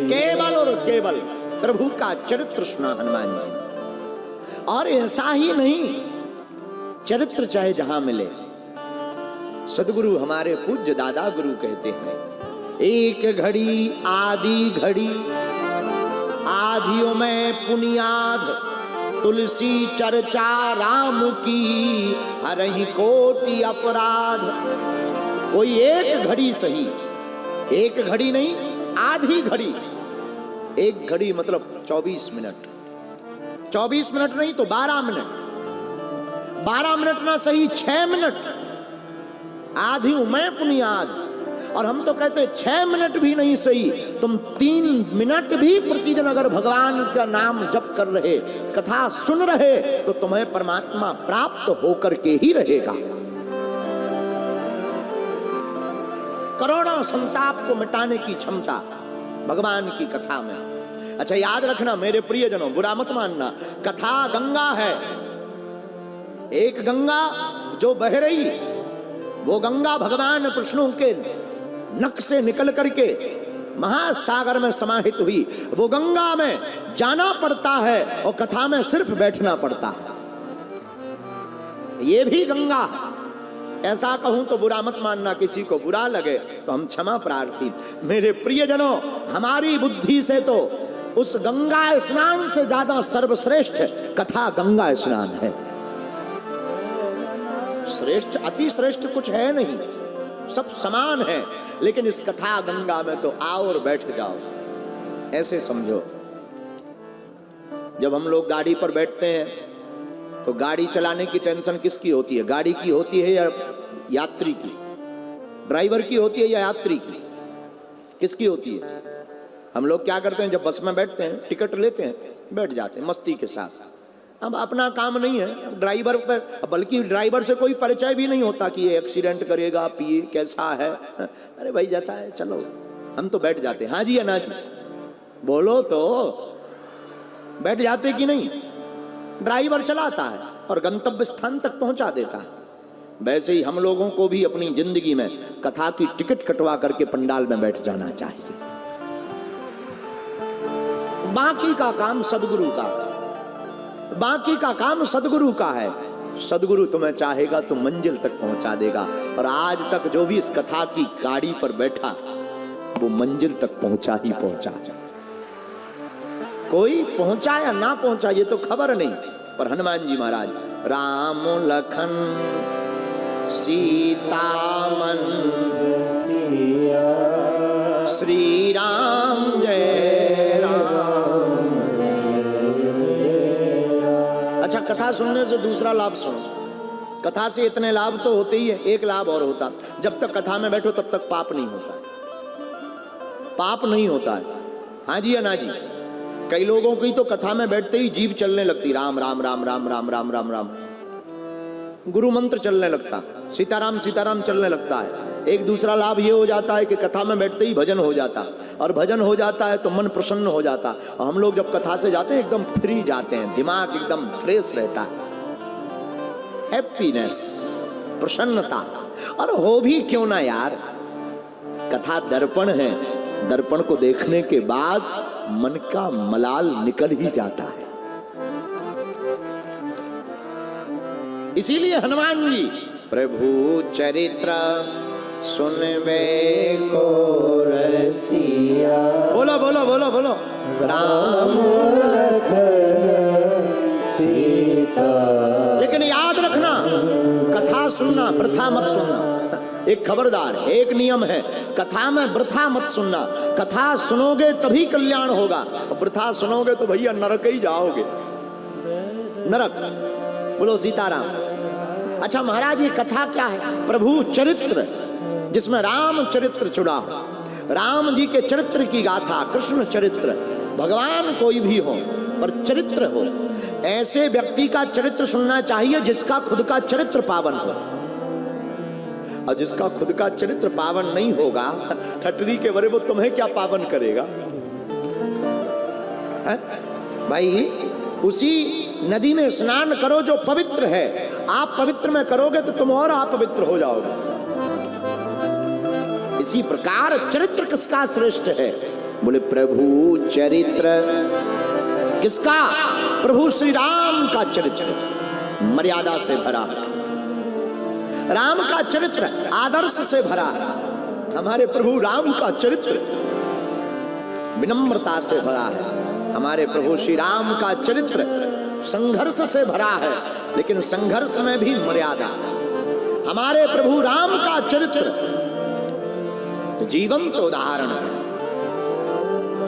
केवल और केवल प्रभु का चरित्र सुना हनुमान जी। और ऐसा ही नहीं, चरित्र चाहे जहां मिले, सदगुरु हमारे पूज्य दादा गुरु कहते हैं, एक घड़ी आदि घड़ी, आधियों में पुनियाद, तुलसी चर्चा राम की, हरहि कोटि अपराध। कोई एक घड़ी सही, एक घड़ी नहीं, आधी घड़ी। एक घड़ी मतलब 24 मिनट, 24 मिनट नहीं तो 12 मिनट, 12 मिनट ना सही 6 मिनट, आधी हूं मैं पुनियाद। और हम तो कहते 6 मिनट भी नहीं सही, तुम 3 मिनट भी प्रतिदिन अगर भगवान का नाम जप कर रहे, कथा सुन रहे, तो तुम्हें परमात्मा प्राप्त होकर के ही रहेगा। करोड़ों संताप को मिटाने की क्षमता भगवान की कथा में। अच्छा याद रखना मेरे प्रियजनों, बुरा मत मानना, कथा गंगा है, एक गंगा जो बह रही, वो गंगा भगवान विष्णु के नक से निकल करके महासागर में समाहित हुई। वो गंगा में जाना पड़ता है और कथा में सिर्फ बैठना पड़ता है। ये भी गंगा है। ऐसा कहूं तो बुरा मत मानना, किसी को बुरा लगे तो हम क्षमा प्रार्थी। मेरे प्रियजनों, हमारी बुद्धि से तो उस गंगा स्नान से ज्यादा सर्वश्रेष्ठ कथा गंगा स्नान है। श्रेष्ठ अति श्रेष्ठ कुछ है नहीं, सब समान है। लेकिन इस कथा गंगा में तो आओ और बैठ जाओ, ऐसे समझो। जब हम लोग गाड़ी पर बैठते हैं तो गाड़ी चलाने की टेंशन किसकी होती है? गाड़ी की होती है या यात्री की? ड्राइवर की होती है या यात्री की? किसकी होती है? हम लोग क्या करते हैं, जब बस में बैठते हैं टिकट लेते हैं, बैठ जाते हैं मस्ती के साथ। अब अपना काम नहीं है ड्राइवर पे, बल्कि ड्राइवर से कोई परिचय भी नहीं होता कि ये एक्सीडेंट करेगा, पिए कैसा है, अरे भाई जैसा है चलो, हम तो बैठ जाते हैं। हाँ जी या ना जी? बोलो तो, बैठ जाते कि नहीं? ड्राइवर चलाता है और गंतव्य स्थान तक पहुंचा देता है। वैसे ही हम लोगों को भी अपनी जिंदगी में कथा की टिकट कटवा करके पंडाल में बैठ जाना चाहिए। बाकी का काम सदगुरु का, बाकी का काम सदगुरु का है। सदगुरु तुम्हें चाहेगा तो मंजिल तक पहुंचा देगा। और आज तक जो भी इस कथा की गाड़ी पर बैठा वो मंजिल तक पहुंचा ही पहुंचा। कोई पहुंचा या ना पहुंचा ये तो खबर नहीं, पर हनुमान जी महाराज राम लखन सीता मन श्री राम जय राम। अच्छा कथा सुनने से दूसरा लाभ सुनो। कथा से इतने लाभ तो होते ही है, एक लाभ और होता, जब तक कथा में बैठो तब तक पाप नहीं होता, पाप नहीं होता है। हाँ जी या ना जी? कई लोगों की तो कथा में बैठते ही जीभ चलने लगती, राम राम राम राम राम राम राम राम, गुरु मंत्र चलने लगता, सीताराम सीताराम चलने लगता है। एक दूसरा लाभ ये हो जाता है कि कथा में बैठते ही भजन हो जाता, और भजन हो जाता है तो मन प्रसन्न हो जाता। और हम लोग जब कथा से जाते हैं एकदम फ्री जाते हैं, दिमाग एकदम फ्रेश रहता है, हैप्पीनेस, प्रसन्नता। और हो भी क्यों ना यार, कथा दर्पण है, दर्पण को देखने के बाद मन का मलाल निकल ही जाता है। इसीलिए हनुमान जी प्रभु चरित्र सुनवे को रसिया, बोलो बोलो बोलो बोलो, राम लखन सीता। लेकिन याद रखना, कथा सुनना वृथा मत सुनना। एक खबरदार, एक नियम है, कथा में वृथा मत सुनना। कथा सुनोगे तभी कल्याण होगा, और वृथा सुनोगे तो भैया नरक ही जाओगे, नरक। बोलो सीताराम। अच्छा महाराज ये कथा क्या है? प्रभु चरित्र, जिसमें राम चरित्र जुड़ा हो, राम जी के चरित्र की गाथा, कृष्ण चरित्र। भगवान कोई भी हो पर चरित्र हो, ऐसे व्यक्ति का चरित्र सुनना चाहिए जिसका खुद का चरित्र पावन हो। और जिसका खुद का चरित्र पावन नहीं होगा, ठटरी के बरे वो तुम्हें क्या पावन करेगा? है? भाई उसी नदी में स्नान करो जो पवित्र है, आप पवित्र में करोगे तो तुम और अपवित्र हो जाओगे। इसी प्रकार चरित्र किसका श्रेष्ठ है? बोले प्रभु चरित्र किसका? प्रभु श्री राम का चरित्र मर्यादा से भरा है, राम का चरित्र आदर्श से भरा है। हमारे प्रभु राम का चरित्र विनम्रता से भरा है, हमारे प्रभु श्री राम का चरित्र संघर्ष से भरा है, लेकिन संघर्ष में भी मर्यादा। हमारे प्रभु राम का चरित्र तो जीवंत उदाहरण है।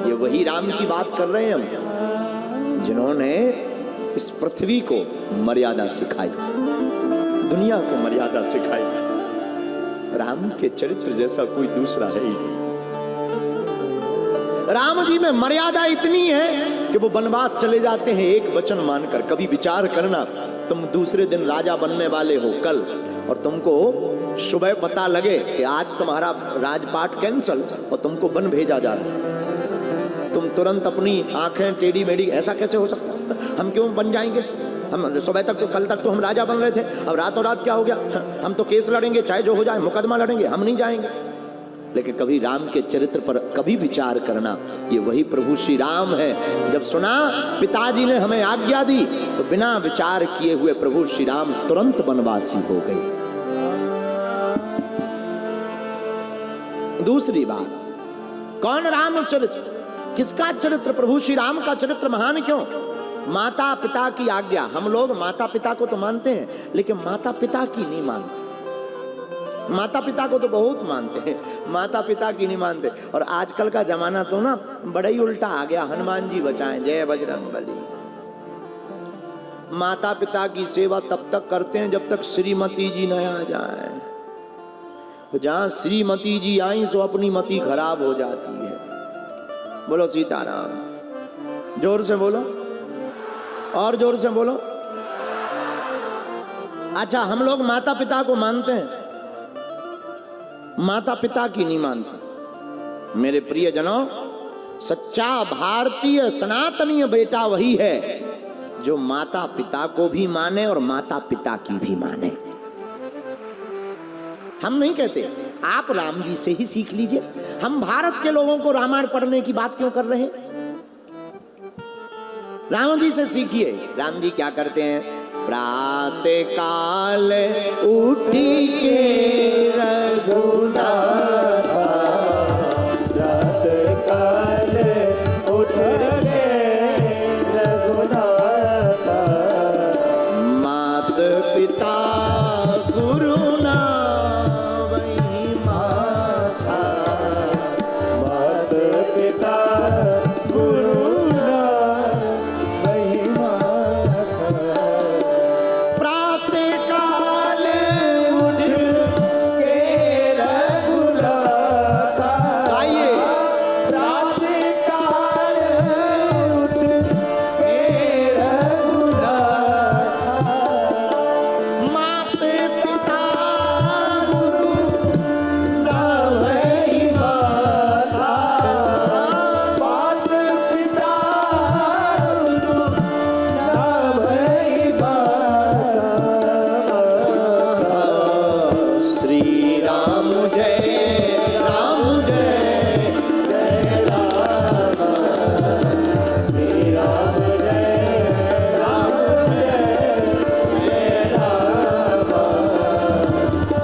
ये वही राम की बात कर रहे हैं हम, जिन्होंने इस पृथ्वी को मर्यादा सिखाई, दुनिया को मर्यादा सिखाई। राम के चरित्र जैसा कोई दूसरा है ही नहीं। राम जी में मर्यादा इतनी है कि वो वनवास चले जाते हैं एक वचन मानकर। कभी विचार करना, तुम दूसरे दिन राजा बनने वाले हो कल, और तुमको सुबह पता लगे कि आज तुम्हारा राजपाट कैंसल और तुमको वन भेजा जा रहा है, तुम तुरंत अपनी आंखें टेढ़ी मेढ़ी, ऐसा कैसे हो सकता है? हम क्यों बन जाएंगे? हम सुबह तक तो, कल तक तो हम राजा बन रहे थे, अब रातों रात क्या हो गया? हम तो केस लड़ेंगे, चाहे जो हो जाए, मुकदमा लड़ेंगे, हम नहीं जाएंगे। लेकिन कभी राम के चरित्र पर कभी विचार करना, ये वही प्रभु श्री राम है। जब सुना पिताजी ने हमें आज्ञा दी, तो बिना विचार किए हुए प्रभु श्री राम तुरंत वनवासी हो गए। दूसरी बात, कौन राम चरित्र, किसका चरित्र? प्रभु श्री राम का चरित्र महान क्यों? माता पिता की आज्ञा। हम लोग माता पिता को तो मानते हैं, लेकिन माता पिता की नहीं मानते। माता पिता को तो बहुत मानते हैं, माता पिता की नहीं मानते। और आजकल का जमाना तो ना बड़ा ही उल्टा आ गया। हनुमान जी बचाएं, जय बजरंगबली। माता पिता की सेवा तब तक करते हैं जब तक श्रीमती जी न आ जाए। जहां श्रीमती जी आई सो अपनी मति खराब हो जाती है। बोलो सीताराम, जोर से बोलो, और जोर से बोलो। अच्छा, हम लोग माता पिता को मानते हैं, माता पिता की नहीं मानते। मेरे प्रियजनों, सच्चा भारतीय सनातनीय बेटा वही है जो माता पिता को भी माने और माता पिता की भी माने। हम नहीं कहते आप राम जी से ही सीख लीजिए। हम भारत के लोगों को रामायण पढ़ने की बात क्यों कर रहे हैं? राम जी से सीखिए। राम जी क्या करते हैं? प्रातः काल उठी के रघुनाथ, प्रातः काल उठ के रघुनाथ, मात पिता गुरु ना वही माथा, मात पिता गुरु ना वही माथा, प्रातः काल उठ के रघुनाथ, आइए प्रातः काल उठ के रघुनाथ, मात पिता गुरु ना वही माता, मात पिता गुरु ना वही माता। श्री राम जय राम जय जय राम, श्री राम जय राम जय राम,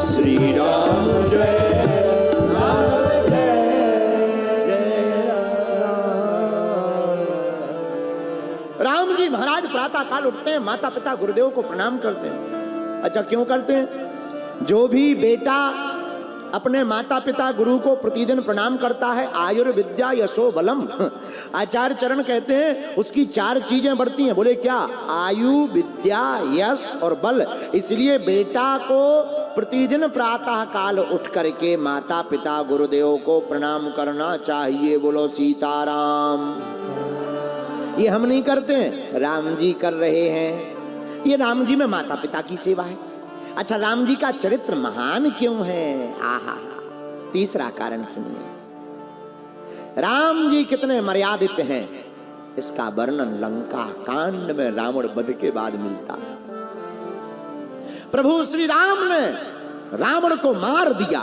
श्री राम जय राम जय राम जी महाराज प्रातः काल उठते हैं, माता पिता गुरुदेव को प्रणाम करते हैं। अच्छा, क्यों करते हैं? जो भी बेटा अपने माता पिता गुरु को प्रतिदिन प्रणाम करता है, आयुर्विद्या यशो बलम, आचार्य चरण कहते हैं उसकी 4 चीजें बढ़ती हैं। बोले क्या? आयु, विद्या, यश और बल। इसलिए बेटा को प्रतिदिन प्रातः काल उठ करके माता पिता गुरुदेव को प्रणाम करना चाहिए। बोलो सीताराम। ये हम नहीं करते हैं, राम जी कर रहे हैं। ये राम जी में माता पिता की सेवा है। अच्छा, राम जी का चरित्र महान क्यों है? आहा, तीसरा कारण सुनिए। राम जी कितने मर्यादित हैं, इसका वर्णन लंका कांड में रावण वध के बाद मिलता है। प्रभु श्री राम ने रावण को मार दिया,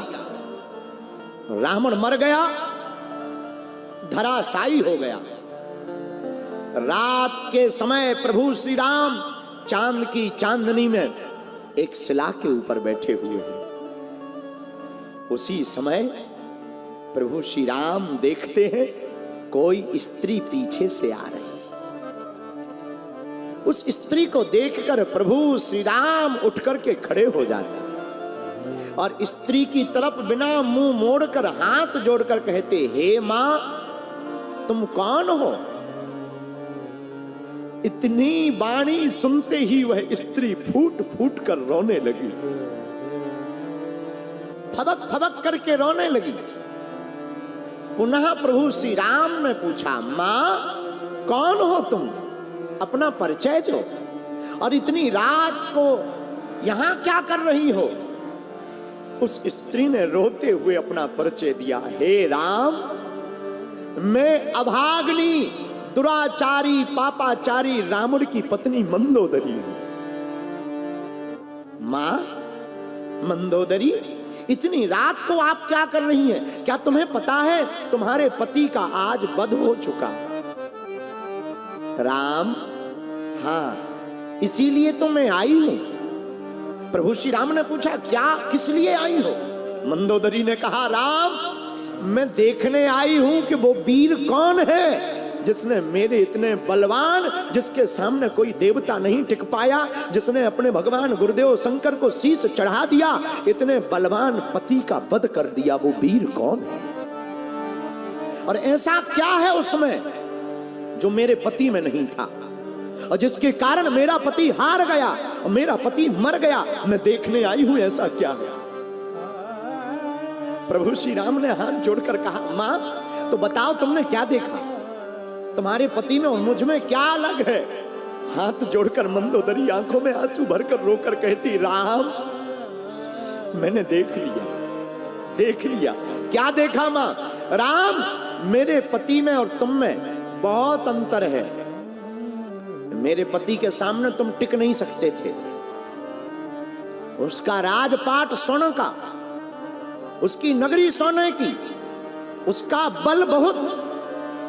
रावण मर गया, धराशायी हो गया। रात के समय प्रभु श्री राम चांद की चांदनी में एक शिला के ऊपर बैठे हुए हैं। उसी समय प्रभु श्री राम देखते हैं कोई स्त्री पीछे से आ रही। उस स्त्री को देखकर प्रभु श्री राम उठ करके खड़े हो जाते। और स्त्री की तरफ बिना मुंह मोड़कर हाथ जोड़कर कहते, हे मां तुम कौन हो? इतनी वाणी सुनते ही वह स्त्री फूट फूट कर रोने लगी, फबक फबक करके रोने लगी। पुनः प्रभु श्री राम ने पूछा, मां कौन हो तुम? अपना परिचय दो, और इतनी रात को यहां क्या कर रही हो? उस स्त्री ने रोते हुए अपना परिचय दिया, हे राम मैं अभाग्नि दुराचारी पापाचारी रावण की पत्नी मंदोदरी हूं। मां मंदोदरी, इतनी रात को आप क्या कर रही हैं? क्या तुम्हें पता है तुम्हारे पति का आज वध हो चुका? राम, हाँ इसीलिए तो मैं आई हूं। प्रभु श्री राम ने पूछा, क्या किस लिए आई हो? मंदोदरी ने कहा, राम मैं देखने आई हूं कि वो वीर कौन है जिसने मेरे इतने बलवान, जिसके सामने कोई देवता नहीं टिक पाया, जिसने अपने भगवान गुरुदेव शंकर को शीश चढ़ा दिया, इतने बलवान पति का वध कर दिया, वो वीर कौन है? और ऐसा क्या है उसमें जो मेरे पति में नहीं था, और जिसके कारण मेरा पति हार गया और मेरा पति मर गया? मैं देखने आई हूं ऐसा क्या है। प्रभु श्री राम ने हाथ जोड़कर कहा, मां तो बताओ तुमने क्या देखा? तुम्हारे पति में और मुझ में क्या अलग है? हाथ जोड़कर मंदोदरी आंखों में आंसू भरकर रोकर कहती, राम मैंने देख लिया। क्या देखा मां? राम मेरे पति में और तुम में बहुत अंतर है। मेरे पति के सामने तुम टिक नहीं सकते थे। उसका राजपाट सोने का, उसकी नगरी सोने की, उसका बल बहुत,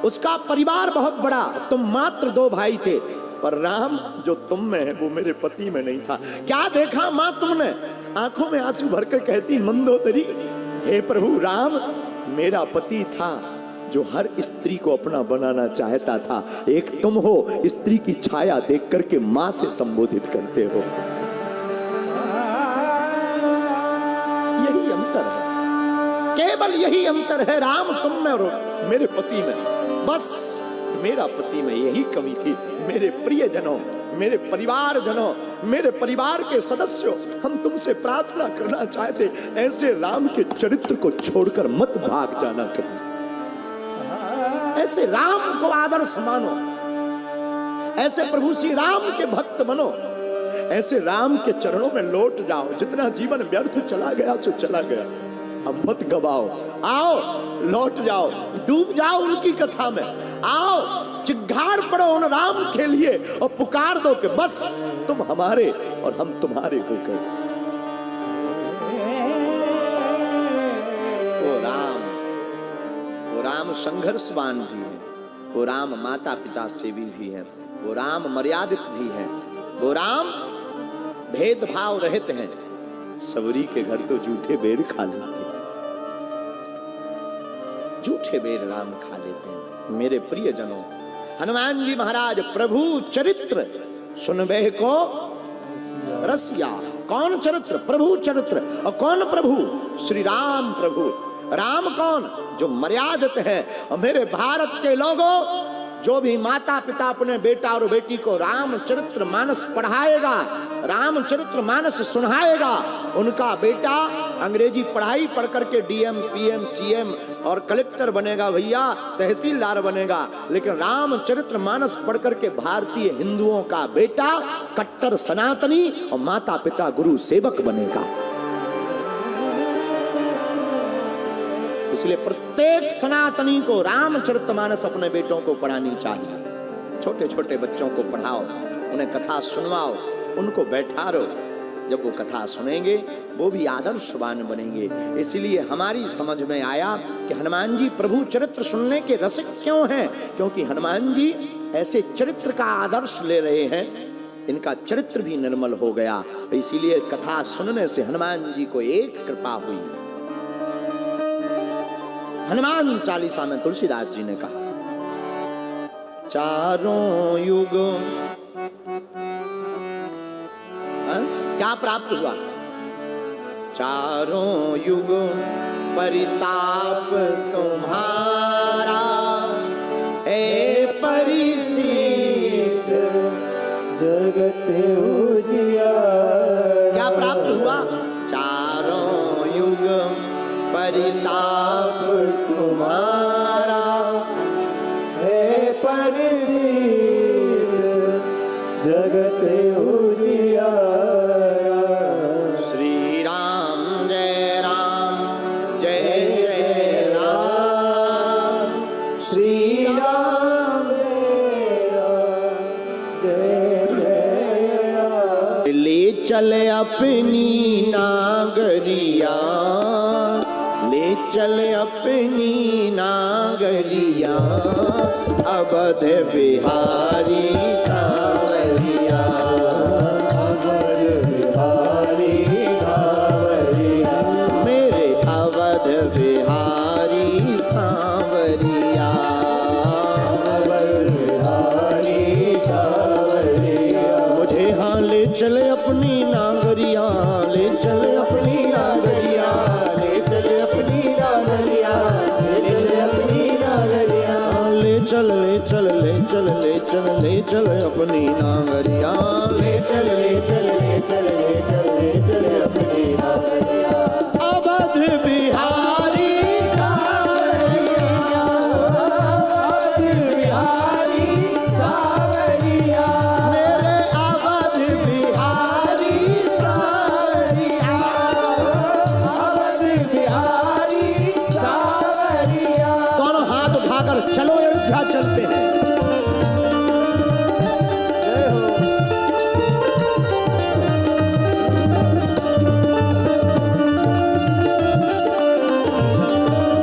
उसका परिवार बहुत बड़ा, तुम मात्र 2 भाई थे। पर राम जो तुम में है वो मेरे पति में नहीं था। क्या देखा मां तुमने? आंखों में आंसू भरकर कहती मंदोदरी, हे प्रभु राम मेरा पति था जो हर स्त्री को अपना बनाना चाहता था। एक तुम हो, स्त्री की छाया देख करके मां से संबोधित करते हो। यही अंतर है, केवल यही अंतर है राम तुम में और मेरे पति में। बस मेरा पति में यही कमी थी। मेरे प्रियजनों, मेरे परिवारजनों, मेरे परिवार के सदस्यों, हम तुमसे प्रार्थना करना चाहते, ऐसे राम के चरित्र को छोड़कर मत भाग जाना कभी। ऐसे राम को आदर्श मानो, ऐसे प्रभु श्री राम के भक्त बनो, ऐसे राम के चरणों में लौट जाओ। जितना जीवन व्यर्थ चला गया सो चला गया, अब मत गवाओ। आओ लौट जाओ, डूब जाओ उनकी कथा में। आओ चिघाड़ पड़ो उन राम के लिए और पुकार दो कि बस तुम हमारे और हम तुम्हारे हो गए। वो राम संघर्षवान भी है, वो राम माता पिता सेवी भी है, वो राम मर्यादित भी है, वो राम भेदभाव रहित हैं। सबरी के घर तो झूठे बेर खा लेते हैं, झूठे बेर राम खा लेते हैं। मेरे प्रियजनों, हनुमान जी महाराज प्रभु चरित्र सुनबे को रसिया। कौन चरित्र? प्रभु चरित्र। और कौन प्रभु? श्री राम प्रभु। राम कौन? जो मर्यादित है। और मेरे भारत के लोगों, जो भी माता पिता अपने बेटा और बेटी को रामचरित्र मानस पढ़ाएगा, रामचरित्र मानस सुनाएगा, उनका बेटा अंग्रेजी पढ़ाई पढ़ करके डीएम, पीएम, सीएम और कलेक्टर बनेगा भैया, तहसीलदार बनेगा। लेकिन रामचरित्र मानस पढ़ करके भारतीय हिंदुओं का बेटा कट्टर सनातनी और माता पिता गुरु सेवक बनेगा। इसलिए प्रत्येक सनातनी को रामचरितमानस अपने बेटों को पढ़ानी चाहिए। छोटे छोटे बच्चों को पढ़ाओ, उन्हें कथा सुनवाओ, उनको बैठाओ। जब वो कथा सुनेंगे वो भी आदर्शवान बनेंगे। इसलिए हमारी समझ में आया कि हनुमान जी प्रभु चरित्र सुनने के रसिक क्यों हैं? क्योंकि हनुमान जी ऐसे चरित्र का आदर्श ले रहे हैं, इनका चरित्र भी निर्मल हो गया। इसीलिए कथा सुनने से हनुमान जी को एक कृपा हुई। हनुमान चालीसा में तुलसीदास जी ने कहा, चारों युग क्या प्राप्त हुआ? चारों युग परिताप तुम्हारा हे परिसीद जगत उजियारा। क्या प्राप्त हुआ? चारों युग परिताप तुम्हारा हे परिसीद जगत उजियारा। श्री राम जय जय राम। श्री राम जय राम। ले चल अपनी नागरिया, ले चल अपनी नागरिया, अवध बिहारी सांवरिया, अवध बिहारी सांवरिया। मेरे अवध बिहारी सांवरिया, अवध बिहारी सांवरिया। मुझे हाँ ले चले अपनी नागरिया, ले चले अपनी नागरिया, ले चले अपनी नागरिया, ले चले अपनी नागरिया। ले चल ले चल ले चल ले चल ले चल अपनी नागरिया, ले चल ले चल ले चल ले चल ले चले अपनी नागरिया। अवध बिहारी सांवरिया, अवध बिहारी सांवरिया। मेरे अवध बिहारी सांवरिया, अवध बिहारी सांवरिया। दोनों हाथ उठाकर चलो अयोध्या चलते हैं। जय हो।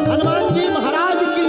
हनुमान जी महाराज की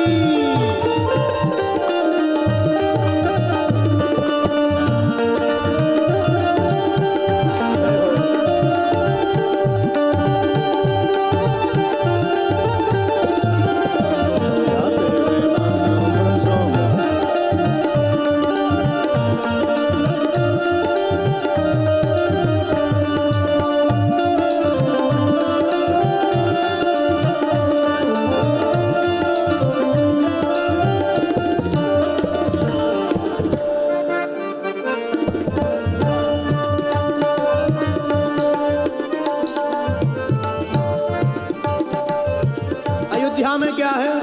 अयोध्या में क्या है?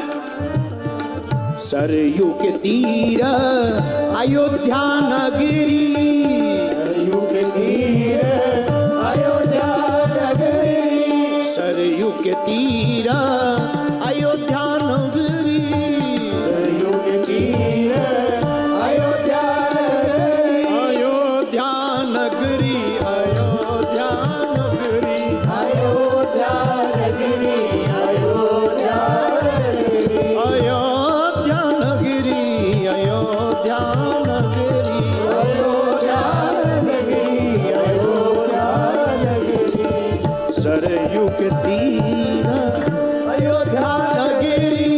सरयू के तीर अयोध्या नगरी, सरयू के तीर अयोध्या नगरी। सरयू के तीर अयोध्या नगरी, सरयू के तीर अयोध्या नगरी। अयोध्या नगरी, अयोध्या नगरी, अयोध्या नगरी, अयोध्या नगरी। अयोध्या नगरी, अयोध्या नगरी, अयोध्या नगरी, अयोध्या नगरी। सरयू के तीर अयोध्या नगरी,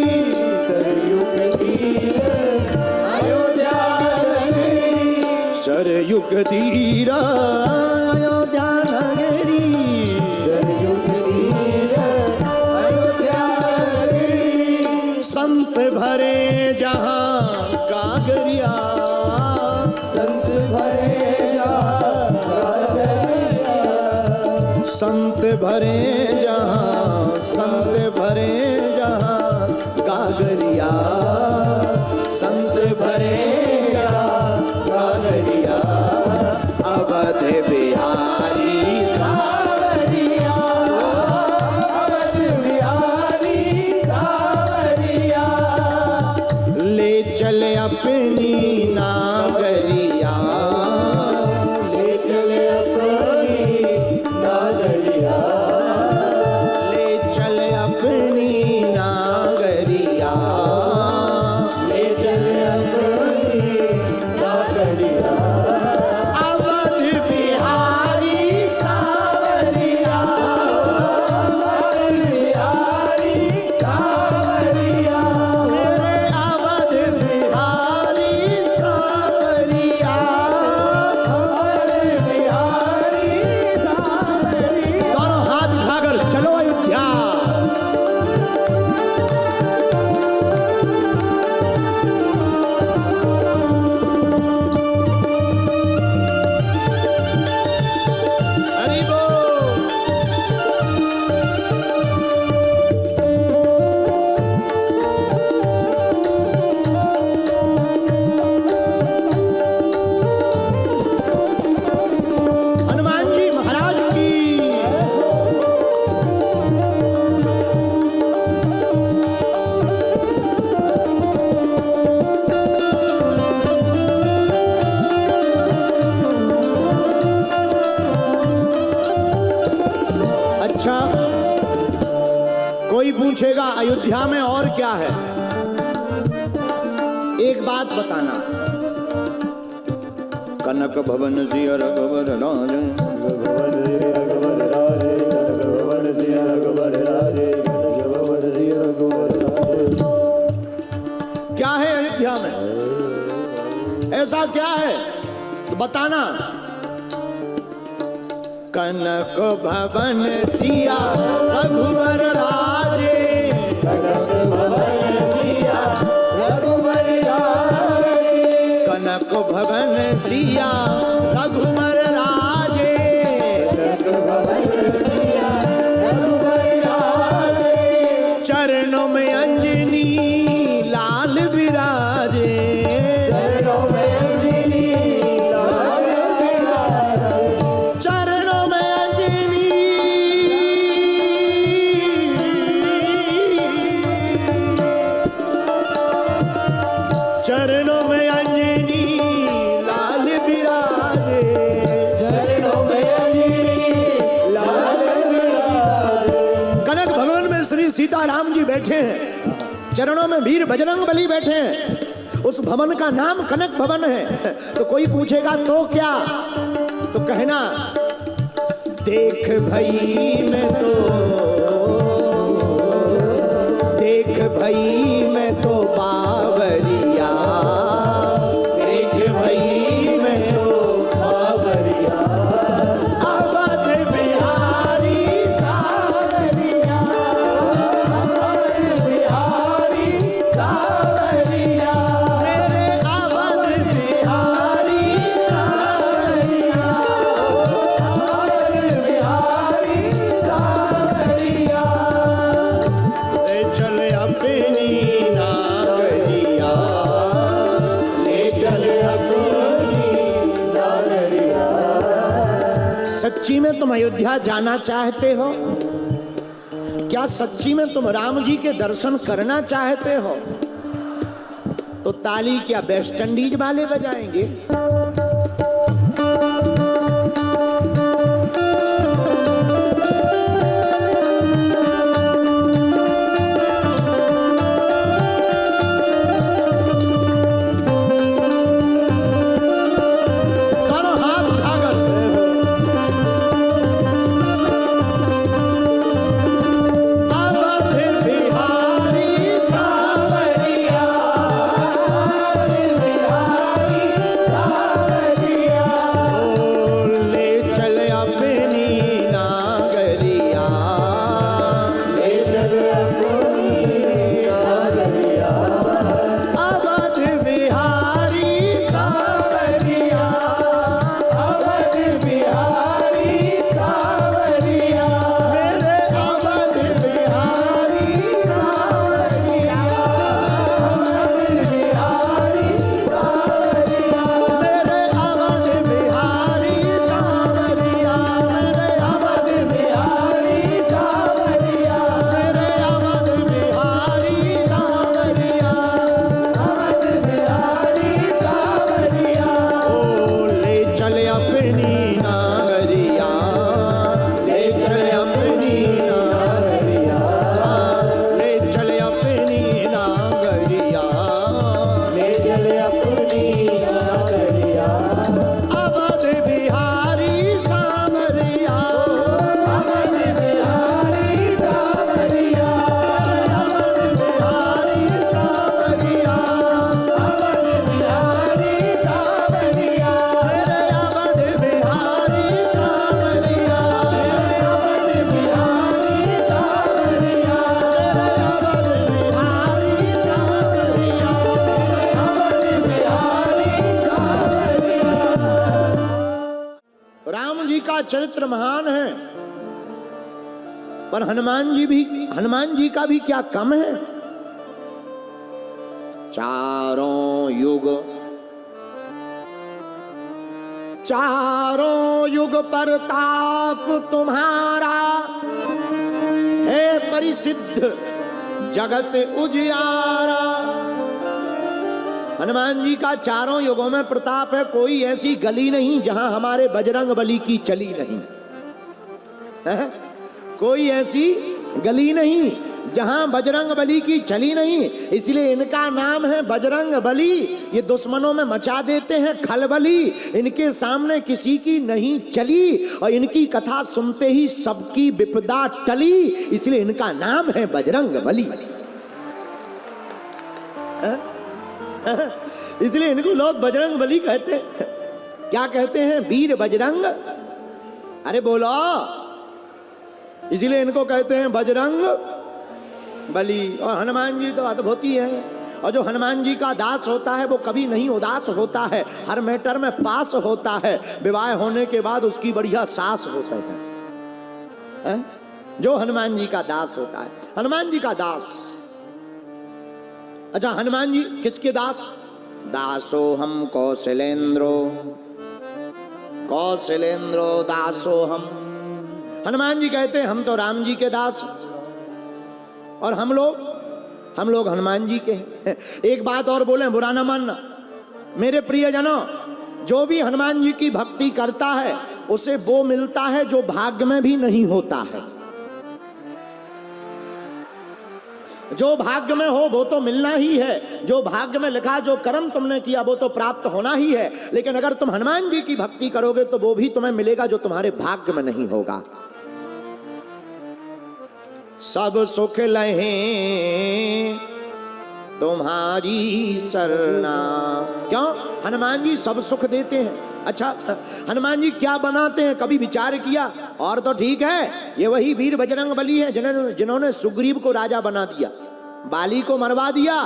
सरयू के तीर अयोध्या नगरी। सरयू के तीर अयोध्या नगरी, सरयू के तीर अयोध्या नगरी। संत भरे जहाँ कागरिया, संत भरे गागरिया। संत भरे जहाँ, संत भरे जहाँ कागरिया, संत भरे जहाँ कागरिया, अवध बिहारी सांवरिया, अवध बिहारी सांवरिया। ले चले अपनी नागरिया, ले चले अपनी नागरिया। ले चले अपनी नागरिया, ले चले अपनी नागरिया। अवध बिहारी सांवरिया, अवध बिहारी सांवरिया। मेरे अवध बिहारी सांवरिया। क्या है? एक बात बताना। कनक भवन सिंह रघुवर राजे, क्या है अयोध्या में? ऐसा क्या है तो बताना। कनक भवन सिया रघुवर राजे, कनक भवन सिया रघुवर राजे, कनक भवन सिया रघुवर राजे, कनक भवन सिया रघुवर राजे, चरणों में अंजनी लाल विराजे, चरणों में अंजनी लाल विराजे, चरणों में अंजनी चरणों में अंजनी लाल विराजे, चरणों में अंजनी लाल विराजे। कनक भवन में श्री सीताराम जी बैठे हैं, चरणों में वीर बजरंग बली बैठे हैं। उस भवन का नाम कनक भवन है। तो कोई पूछेगा तो क्या, तो कहना देख भई मैं तो, देख भई मैं तो बावरिया, देख भई मैं तो बावरिया, अवध बिहारी सावरिया, अवध बिहारी सावरिया, मेरे अवध बिहारी सावरिया, अवध बिहारी सावरिया। ले चल अपनी नागरिया, ले चल अपनी नागरिया। सच्ची में तुम अयोध्या जाना चाहते हो? क्या सच्ची में तुम राम जी के दर्शन करना चाहते हो? तो ताली क्या वेस्ट इंडीज वाले बजाएंगे? करो हाथ उठाकर। अवध बिहारी सावरिया, अवध बिहारी सावरिया, ले चल अपनी नागरिया, ले चल अपनी नागरिया। अवध बिहारी सावरिया, अवध बिहारी सावरिया, मेरे अवध बिहारी सावरिया, अवध बिहारी सावरिया, मेरे अवध बिहारी सावरिया, मेरे अवध बिहारी सावरिया, मेरे अवध बिहारी सावरिया, अवध बिहारी सावरिया। ओ ले चल अपनी नागरिया, ले चल अपनी नागरिया, ले चल अपनी नागरिया, ले चल अपनी नागरिया। अवध बिहारी सावरिया, अवध बिहारी सावरिया, अवध बिहारी सावरिया, अवध बिहारी सावरिया, मेरे अवध बिहारी सावरिया, अवध बिहारी सावरिया, मेरे अवध बिहारी सावरिया। अवध बिहारी सावरिया। राम जी का चरित्र महान है, पर हनुमान जी का भी क्या कम है? चारों युग प्रताप तुम्हारा है परिसिद्ध जगत उजियारा। हनुमान जी का चारों युगों में प्रताप है, कोई ऐसी गली नहीं जहां हमारे बजरंग बली की चली नहीं है। कोई ऐसी गली नहीं जहां बजरंग बली की चली नहीं, इसलिए इनका नाम है बजरंग बली। ये दुश्मनों में मचा देते हैं खलबली, इनके सामने किसी की नहीं चली और इनकी कथा सुनते ही सबकी विपदा टली, इसलिए इनका नाम है बजरंग बली। इसलिए इनको लोग बजरंग बली कहते हैं। क्या कहते हैं? वीर बजरंग। अरे बोलो, इसलिए इनको कहते हैं बजरंग बली। और हनुमान जी तो अद्भुत ही है। और जो हनुमान जी का दास होता है वो कभी नहीं उदास होता है, हर मैटर में पास होता है, विवाह होने के बाद उसकी बढ़िया सास होता है। जो हनुमान जी का दास होता है, हनुमान जी का दास। अच्छा, हनुमान जी किसके दास? दासो हम कौशलेंद्रो, कौशलेंद्रो दासो हम। हनुमान जी कहते हैं हम तो राम जी के दास और हम लोग हनुमान जी के हैं। एक बात और बोले, बुरा ना मानना मेरे प्रियजनों, जो भी हनुमान जी की भक्ति करता है उसे वो मिलता है जो भाग्य में भी नहीं होता है। जो भाग्य में हो वो तो मिलना ही है, जो भाग्य में लिखा, जो कर्म तुमने किया वो तो प्राप्त होना ही है। लेकिन अगर तुम हनुमान जी की भक्ति करोगे तो वो भी तुम्हें मिलेगा जो तुम्हारे भाग्य में नहीं होगा। सब सुख लहे तुम्हारी सरना। क्यों? हनुमान जी सब सुख देते हैं। अच्छा, हनुमान जी क्या बनाते हैं, कभी विचार किया? और तो ठीक है, ये वही वीर बजरंग बली है जिन्होंने सुग्रीव को राजा बना दिया, बाली को मरवा दिया,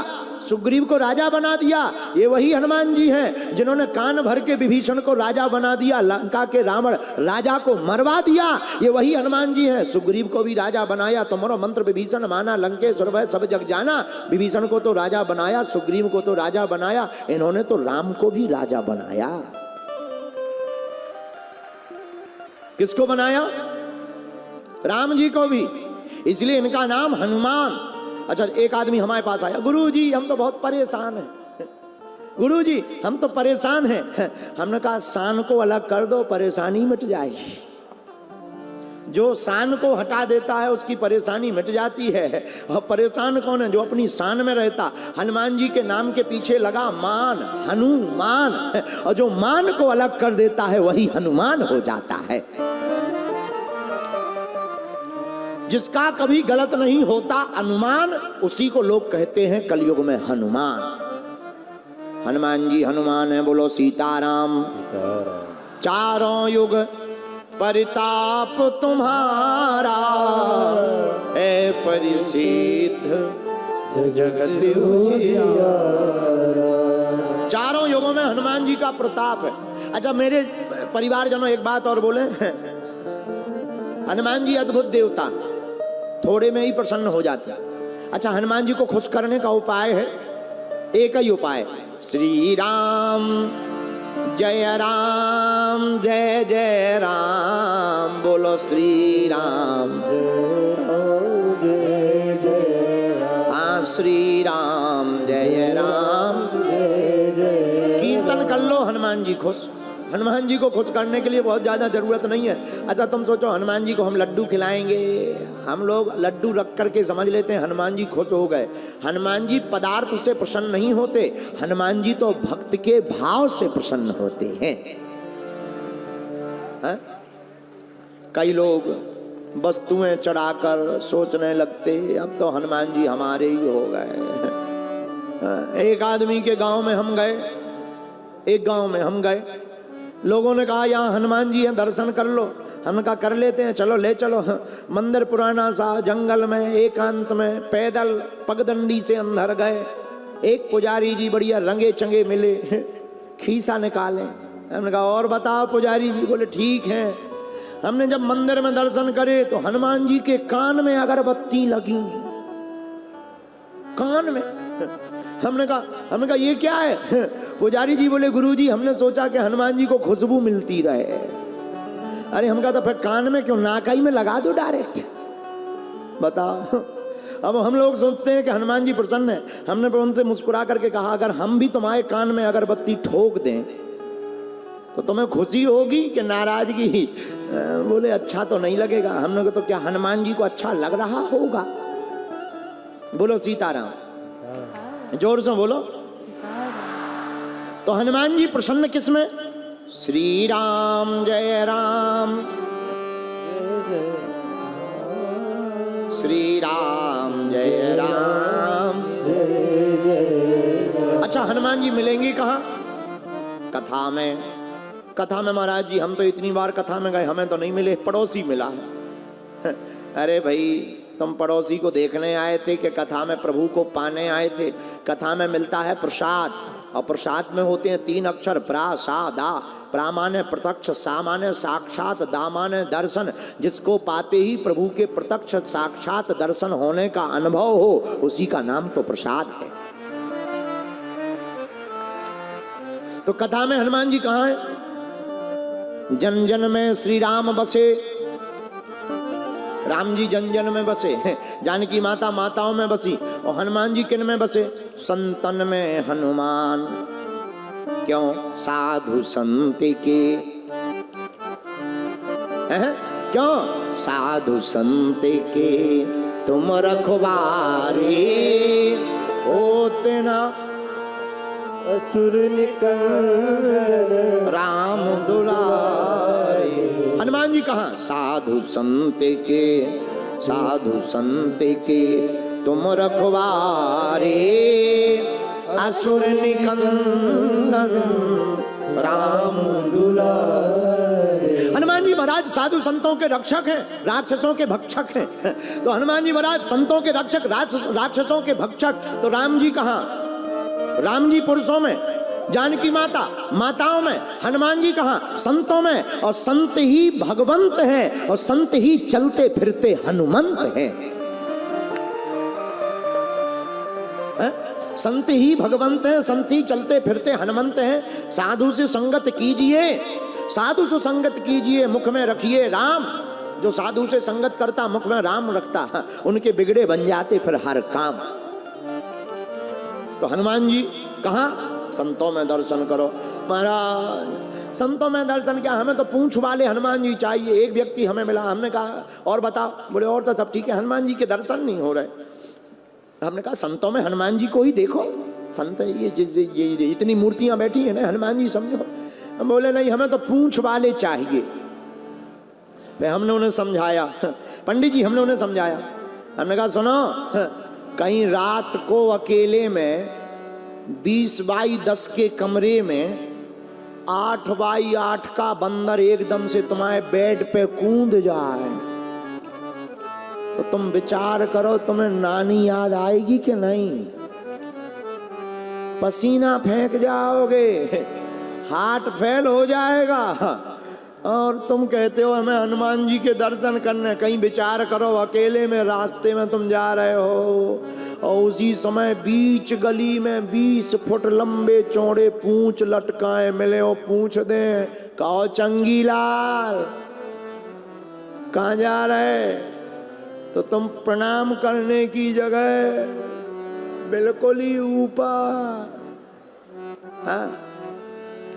सुग्रीव को राजा बना दिया। ये वही हनुमान जी हैं जिन्होंने कान भर के विभीषण को राजा बना दिया, लंका के रावण राजा को मरवा दिया। ये वही हनुमान जी हैं, सुग्रीव को भी राजा बनाया, तुम्हारा मंत्र विभीषण माना, लंकेश्वर भय सब जग जाना। विभीषण को तो राजा बनाया, सुग्रीव को तो राजा बनाया, इन्होंने तो राम को भी राजा बनाया। किसको बनाया? राम जी को भी, इसलिए इनका नाम हनुमान। अच्छा, एक आदमी हमारे पास आया, गुरुजी हम तो बहुत परेशान हैं, गुरुजी हम तो परेशान हैं। हमने कहा शान को अलग कर दो, परेशानी मिट जाएगी। जो शान को हटा देता है उसकी परेशानी मिट जाती है। और परेशान कौन है? जो अपनी शान में रहता। हनुमान जी के नाम के पीछे लगा मान, हनुमान, और जो मान को अलग कर देता है वही हनुमान हो जाता है। जिसका कभी गलत नहीं होता अनुमान, उसी को लोग कहते हैं कलयुग में हनुमान। हनुमान जी हनुमान है, बोलो सीताराम। चारों युग परिताप तुम्हारा है परिसिद्ध जगत उजियारा। चारों युगों में हनुमान जी का प्रताप है। अच्छा, मेरे परिवारजनों एक बात और बोले, हनुमान जी अद्भुत देवता, थोड़े में ही प्रसन्न हो जाते। अच्छा, हनुमान जी को खुश करने का उपाय है, एक ही उपाय, श्री राम जय राम जय जय राम। बोलो श्री राम जय जय राम। हाँ, श्री राम जय राम जय जय। कीर्तन कर लो, हनुमान जी खुश। हनुमान जी को खुश करने के लिए बहुत ज़्यादा ज़रूरत नहीं है। अच्छा, तुम सोचो हनुमान जी को हम लड्डू खिलाएंगे, हम लोग लड्डू रख करके समझ लेते हैं हनुमान जी खुश हो गए। हनुमान जी पदार्थ से प्रसन्न नहीं होते, हनुमान जी तो भक्त के भाव से प्रसन्न होते हैं। कई लोग वस्तुएं चढ़ाकर सोचने लगते अब तो हनुमान जी हमारे ही हो गए। एक आदमी के गांव में हम गए, एक गांव में हम गए, लोगों ने कहा यहाँ हनुमान जी हैं, दर्शन कर लो। हमने कहा कर लेते हैं, चलो ले चलो। मंदिर पुराना सा, जंगल में, एकांत में, पैदल पगडंडी से अंदर गए। एक पुजारी जी बढ़िया रंगे चंगे मिले, खीसा निकाले। हमने कहा और बताओ पुजारी जी? बोले ठीक है। हमने जब मंदिर में दर्शन करे तो हनुमान जी के कान में अगरबत्ती लगी, कान में। हमने कहा ये क्या है? पुजारी जी बोले गुरुजी हमने सोचा कि हनुमान जी को खुशबू मिलती रहे। अरे हम कहा तो फिर कान में क्यों, नाकाई में लगा दो डायरेक्ट, बताओ। अब हम लोग सोचते हैं कि हनुमान जी प्रसन्न है। हमने फिर उनसे मुस्कुरा करके कहा अगर हम भी तुम्हारे कान में अगरबत्ती ठोक दें तो तुम्हें खुशी होगी कि नाराजगी? बोले अच्छा तो नहीं लगेगा। हमने कहा तो क्या हनुमान जी को अच्छा लग रहा होगा? बोलो सीताराम, जोर से बोलो। तो हनुमान जी प्रसन्न किसमें? श्री राम जय राम, श्री राम जय राम। अच्छा, हनुमान जी मिलेंगे कहाँ? कथा में। कथा में महाराज जी, हम तो इतनी बार कथा में गए, हमें तो नहीं मिले, पड़ोसी मिला है। अरे भाई, तुम पड़ोसी को देखने आए थे कि कथा में प्रभु को पाने आए थे? कथा में मिलता है प्रसाद, और प्रसाद में होते हैं 3 अक्षर, प्रा सा दा। प्रा माने प्रत्यक्ष, सा माने साक्षात, दा माने दर्शन। जिसको पाते ही प्रभु के प्रत्यक्ष साक्षात दर्शन होने का अनुभव हो, उसी का नाम तो प्रसाद है। तो कथा में हनुमान जी कहाँ है? जन जन में श्री राम बसे। राम जी जन जन में बसे, जानकी माता माताओं में बसी, और हनुमान जी किन में बसे? संतन में हनुमान। क्यों? साधु संत के। क्यों? साधु संत के तुम रखवारे, होते ना असुर निकंदन राम दुलारे। हनुमान जी कहाँ? साधु संत के, साधु संत के तुम रखवारे, असुर निकंदन राम दुलारे। हनुमान जी महाराज साधु संतों के रक्षक हैं, राक्षसों के भक्षक हैं। तो हनुमान जी महाराज संतों के रक्षक, राक्षसों के भक्षक। तो राम जी कहाँ? राम जी पुरुषों में, जानकी माता माताओं में, हनुमान जी कहाँ? संतों में। और संत ही भगवंत हैं, और संत ही चलते फिरते हनुमंत हैं। संत ही भगवंत हैं, संत ही चलते फिरते हनुमंत हैं। साधु से संगत कीजिए, साधु से संगत कीजिए, मुख में रखिए राम। जो साधु से संगत करता, मुख में राम रखता, उनके बिगड़े बन जाते फिर हर काम। तो हनुमान जी कहाँ? संतों में दर्शन करो। महाराज संतों में दर्शन क्या, हमें तो पूंछ वाले हनुमान जी चाहिए। एक व्यक्ति हमें मिला, हमने कहा और बताओ, बोले और तो सब ठीक है, हनुमान जी के दर्शन नहीं हो रहे। हमने कहा संतों में हनुमान जी को ही देखो। संत ये इतनी मूर्तियां बैठी है ना, हनुमान जी समझो। हम बोले नहीं, हमें तो पूंछ वाले चाहिए। फिर हमने उन्हें समझाया, पंडित जी हमने उन्हें समझाया। हमने कहा सुनो, कहीं रात को अकेले में 20 बाई 10 के कमरे में 8 बाई 8 का बंदर एकदम से तुम्हारे बेड पे कूद जाए, तो तुम विचार करो, तुम्हें नानी याद आएगी कि नहीं? पसीना फेंक जाओगे, हार्ट फेल हो जाएगा। और तुम कहते हो हमें हनुमान जी के दर्शन करने। कहीं विचार करो, अकेले में रास्ते में तुम जा रहे हो, और उसी समय बीच गली में 20 फुट लंबे चौड़े पूंछ लटकाए मिले हो। पूंछ दे, कहो चंगी लाल कहाँ जा रहे? तो तुम प्रणाम करने की जगह बिल्कुल ही ऊपर। हाँ,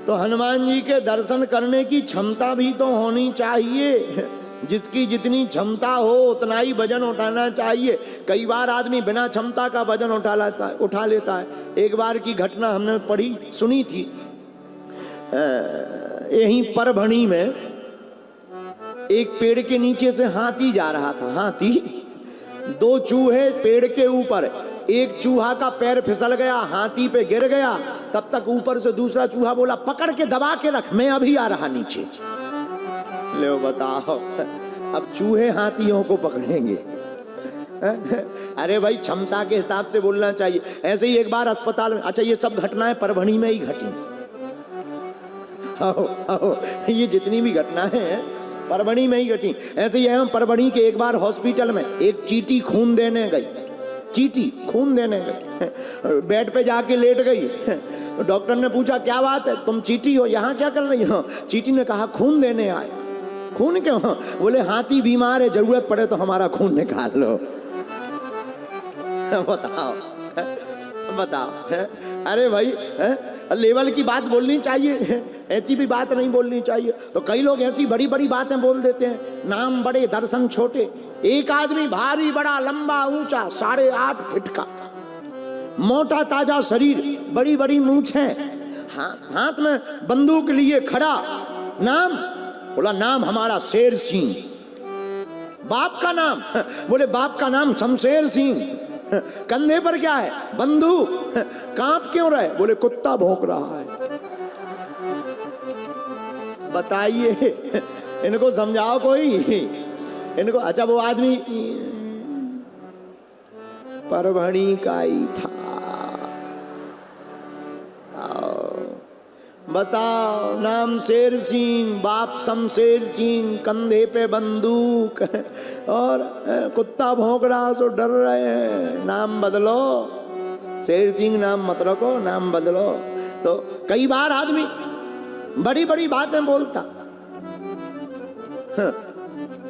तो हनुमान जी के दर्शन करने की क्षमता भी तो होनी चाहिए। जिसकी जितनी क्षमता हो उतना ही वजन उठाना चाहिए। कई बार आदमी बिना क्षमता का वजन उठा लेता है। एक बार की घटना हमने पढ़ी सुनी थी, यहीं परभणी में एक पेड़ के नीचे से हाथी जा रहा था। हाथी, 2 चूहे पेड़ के ऊपर, एक चूहा का पैर फिसल गया, हाथी पे गिर गया। तब तक ऊपर से दूसरा चूहा बोला पकड़ के दबा के रख, मैं अभी आ रहा नीचे। ले बताओ, अब चूहे हाथियों को पकड़ेंगे? अरे भाई, क्षमता के हिसाब से बोलना चाहिए। ऐसे ही एक बार अस्पताल में, अच्छा ये सब घटनाएं परभणी में ही घटी। ये जितनी भी घटनाएं हैं परभणी में ही घटी। ऐसे ही हम परभणी के एक बार हॉस्पिटल में एक चींटी खून देने गई। चींटी खून देने गई, बेड पे जाके लेट गई। डॉक्टर ने पूछा क्या बात है, तुम चींटी हो, यहाँ क्या कर रही हो? चींटी ने कहा खून देने आए। खून क्यों? बोले हाथी बीमार है, जरूरत पड़े तो हमारा खून निकाल लो। बताओ बताओ। अरे भाई, लेवल की बात बोलनी चाहिए, ऐसी भी बात नहीं बोलनी चाहिए। तो कई लोग ऐसी बड़ी बड़ी बातें बोल देते हैं, नाम बड़े दर्शन छोटे। एक आदमी भारी बड़ा लंबा ऊंचा 8.5 फीट का, मोटा ताजा शरीर, बड़ी बड़ी मूंछें, हाथ में बंदूक लिए खड़ा। नाम? बोला नाम हमारा शेर सिंह। बाप का नाम? बोले बाप का नाम शमशेर सिंह। कंधे पर क्या है? बंदूक। कांप क्यों रहे? बोले कुत्ता भौंक रहा है। बताइए, इनको समझाओ कोई इनको। अच्छा वो आदमी परभणी का ही था। बताओ, नाम शेर सिंह, बाप शमशेर सिंह, कंधे पे बंदूक और कुत्ता भौंक रहा, सो डर रहे हैं। नाम बदलो, शेर सिंह नाम मत रखो, नाम बदलो। तो कई बार आदमी बड़ी बड़ी बातें बोलता,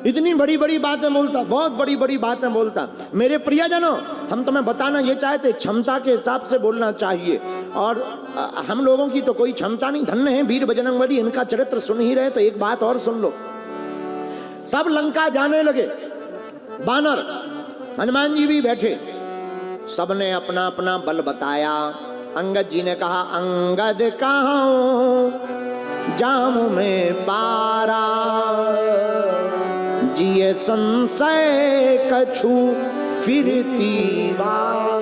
इतनी बड़ी बड़ी बातें बोलता, बहुत बड़ी बड़ी बातें बोलता। मेरे प्रियजनों, हम तुम्हें बताना ये चाहते, क्षमता के हिसाब से बोलना चाहिए। और हम लोगों की तो कोई क्षमता नहीं। धन्य है वीर बजरंगबली, इनका चरित्र सुन ही रहे तो एक बात और सुन लो। सब लंका जाने लगे, बानर, हनुमान जी भी बैठे, सबने अपना अपना बल बताया। अंगद जी ने कहा, अंगद कहाँ जामु में पारा, जिये संशय कछु फिरती बार।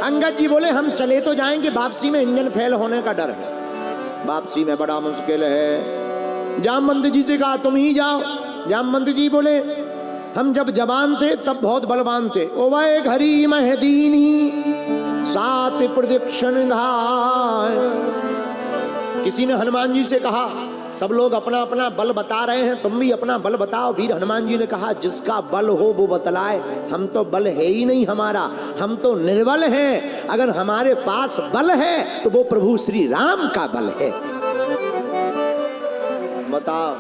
अंगद जी बोले हम चले तो जाएंगे, वापसी में इंजन फेल होने का डर है, वापसी में बड़ा मुश्किल है। जामवंत जी से कहा तुम ही जाओ। जामवंत जी बोले हम जब जवान थे तब बहुत बलवान थे। ओ वै घरी महदीनी 7 प्रदक्षिण धाय। किसी ने हनुमान जी से कहा, सब लोग अपना अपना बल बता रहे हैं, तुम भी अपना बल बताओ। वीर हनुमान जी ने कहा, जिसका बल हो वो बतलाए, हम तो बल है ही नहीं हमारा, हम तो निर्बल हैं। अगर हमारे पास बल है तो वो प्रभु श्री राम का बल है। बताओ,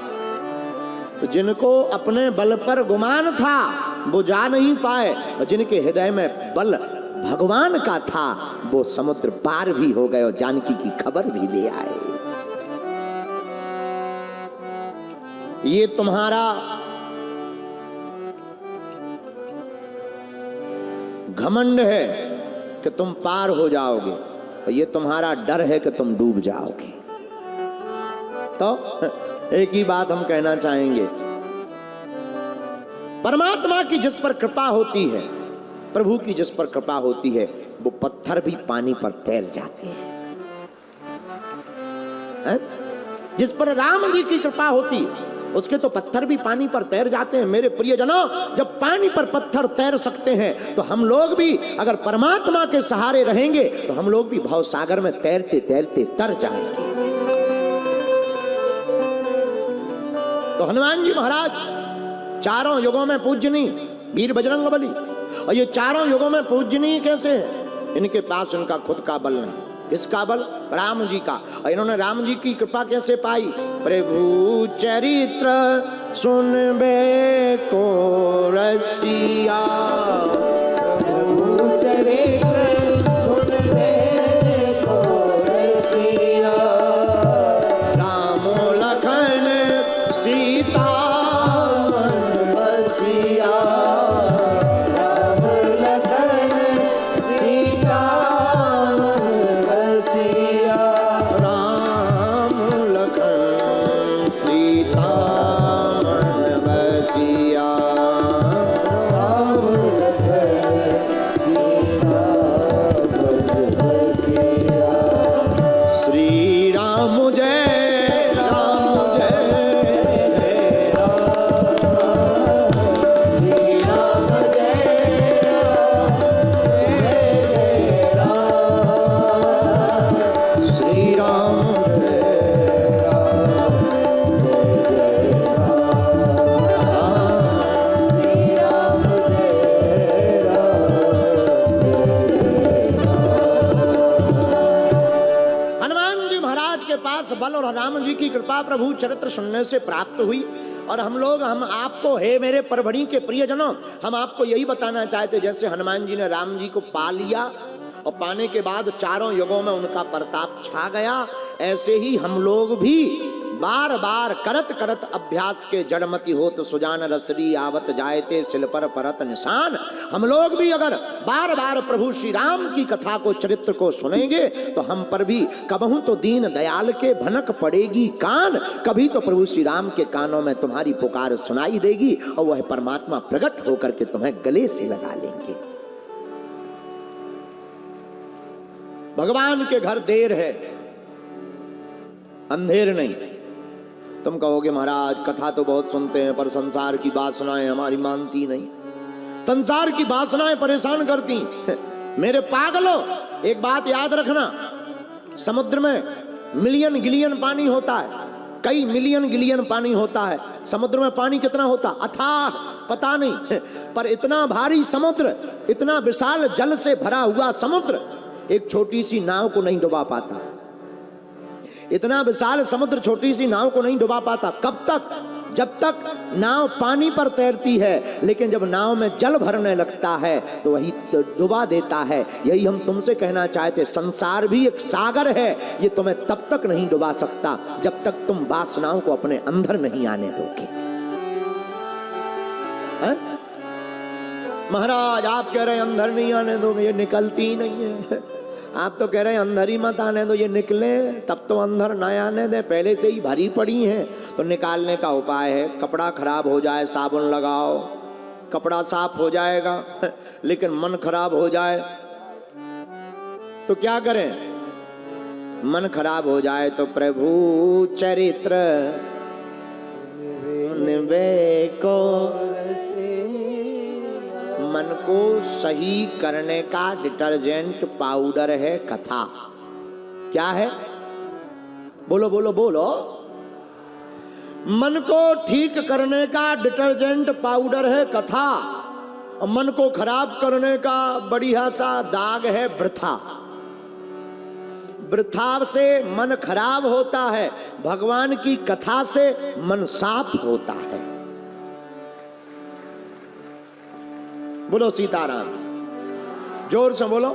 जिनको अपने बल पर गुमान था वो जा नहीं पाए, और जिनके हृदय में बल भगवान का था वो समुद्र पार भी हो गए और जानकी की खबर भी ले आए। ये तुम्हारा घमंड है कि तुम पार हो जाओगे, और ये तुम्हारा डर है कि तुम डूब जाओगे। तो एक ही बात हम कहना चाहेंगे, परमात्मा की जिस पर कृपा होती है, प्रभु की जिस पर कृपा होती है, वो पत्थर भी पानी पर तैर जाते हैं। जिस पर राम जी की कृपा होती है उसके तो पत्थर भी पानी पर तैर जाते हैं। मेरे प्रियजनों, जब पानी पर पत्थर तैर सकते हैं तो हम लोग भी अगर परमात्मा के सहारे रहेंगे तो हम लोग भी भव सागर में तैरते तैरते तर जाएंगे। तो हनुमान जी महाराज चारों युगों में पूजनीय वीर बजरंगबली, और ये चारों युगों में पूजनीय कैसे है? इनके पास इनका खुद का बल नहीं। किसका बल? राम जी का। और इन्होंने राम जी की कृपा कैसे पाई? प्रभु चरित्र सुनबे को रसिया, प्रभु चरित्र सुनबे को रसिया, राम लखन सीता मन बसिया, राम लखन सीता मन बसिया, राम लखन सीता मन बसिया, राम लखन सीता मन बसिया। श्री राम जय राम जय श्री राम जय श्री राम हनुमान जी महाराज के पास बल और राम जी की कृपा प्रभु चरित्र सुनने से प्राप्त हुई। और हम आपको, हे मेरे परभणी के प्रियजनों, हम आपको यही बताना चाहते, जैसे हनुमान जी ने राम जी को पा लिया और पाने के बाद चारों युगों में उनका प्रताप छा गया, ऐसे ही हम लोग भी बार बार करत करत अभ्यास के जड़मति होत सुजान रसरी आवत जायते सिल पर परत निशान। हम लोग भी अगर बार बार प्रभु श्री राम की कथा को, चरित्र को सुनेंगे तो हम पर भी कबहू तो दीन दयाल के भनक पड़ेगी कान, कभी तो प्रभु श्री राम के कानों में तुम्हारी पुकार सुनाई देगी और वह परमात्मा प्रकट होकर के तुम्हें गले से लगा लेंगे। भगवान के घर देर है, अंधेर नहीं। तुम कहोगे महाराज कथा तो बहुत सुनते हैं पर संसार की वासनाएं हमारी मानती नहीं, संसार की वासनाएं परेशान करती। मेरे पागलों, एक बात याद रखना, समुद्र में मिलियन गिलियन पानी होता है, कई मिलियन गिलियन पानी होता है। समुद्र में पानी कितना होता अथाह पता नहीं, पर इतना भारी समुद्र, इतना विशाल जल से भरा हुआ समुद्र एक छोटी सी नाव को नहीं डुबा पाता। इतना विशाल समुद्र छोटी सी नाव को नहीं डुबा पाता। कब तक? जब तक नाव पानी पर तैरती है, लेकिन जब नाव में जल भरने लगता है तो वही डुबा देता है। यही हम तुमसे कहना चाहते, संसार भी एक सागर है, ये तुम्हें तब तक नहीं डुबा सकता जब तक तुम वासनाओं को अपने अंदर नहीं आने दोगे। महाराज आप कह रहे हैं अंदर नहीं आने दोगे, ये निकलती ही नहीं है। आप तो कह रहे हैं अंदर ही मत आने दो, ये निकले तब तो अंदर ना आने दे, पहले से ही भरी पड़ी हैं। तो निकालने का उपाय है, कपड़ा खराब हो जाए साबुन लगाओ, कपड़ा साफ हो जाएगा। लेकिन मन खराब हो जाए तो क्या करें? मन खराब हो जाए तो प्रभु चरित्र निवेको, मन को सही करने का डिटर्जेंट पाउडर है कथा। क्या है? बोलो बोलो बोलो। मन को ठीक करने का डिटर्जेंट पाउडर है कथा, और मन को खराब करने का बढ़िया सा दाग है वृथा। वृथा से मन खराब होता है, भगवान की कथा से मन साफ होता है। बोलो सीताराम, जोर से बोलो।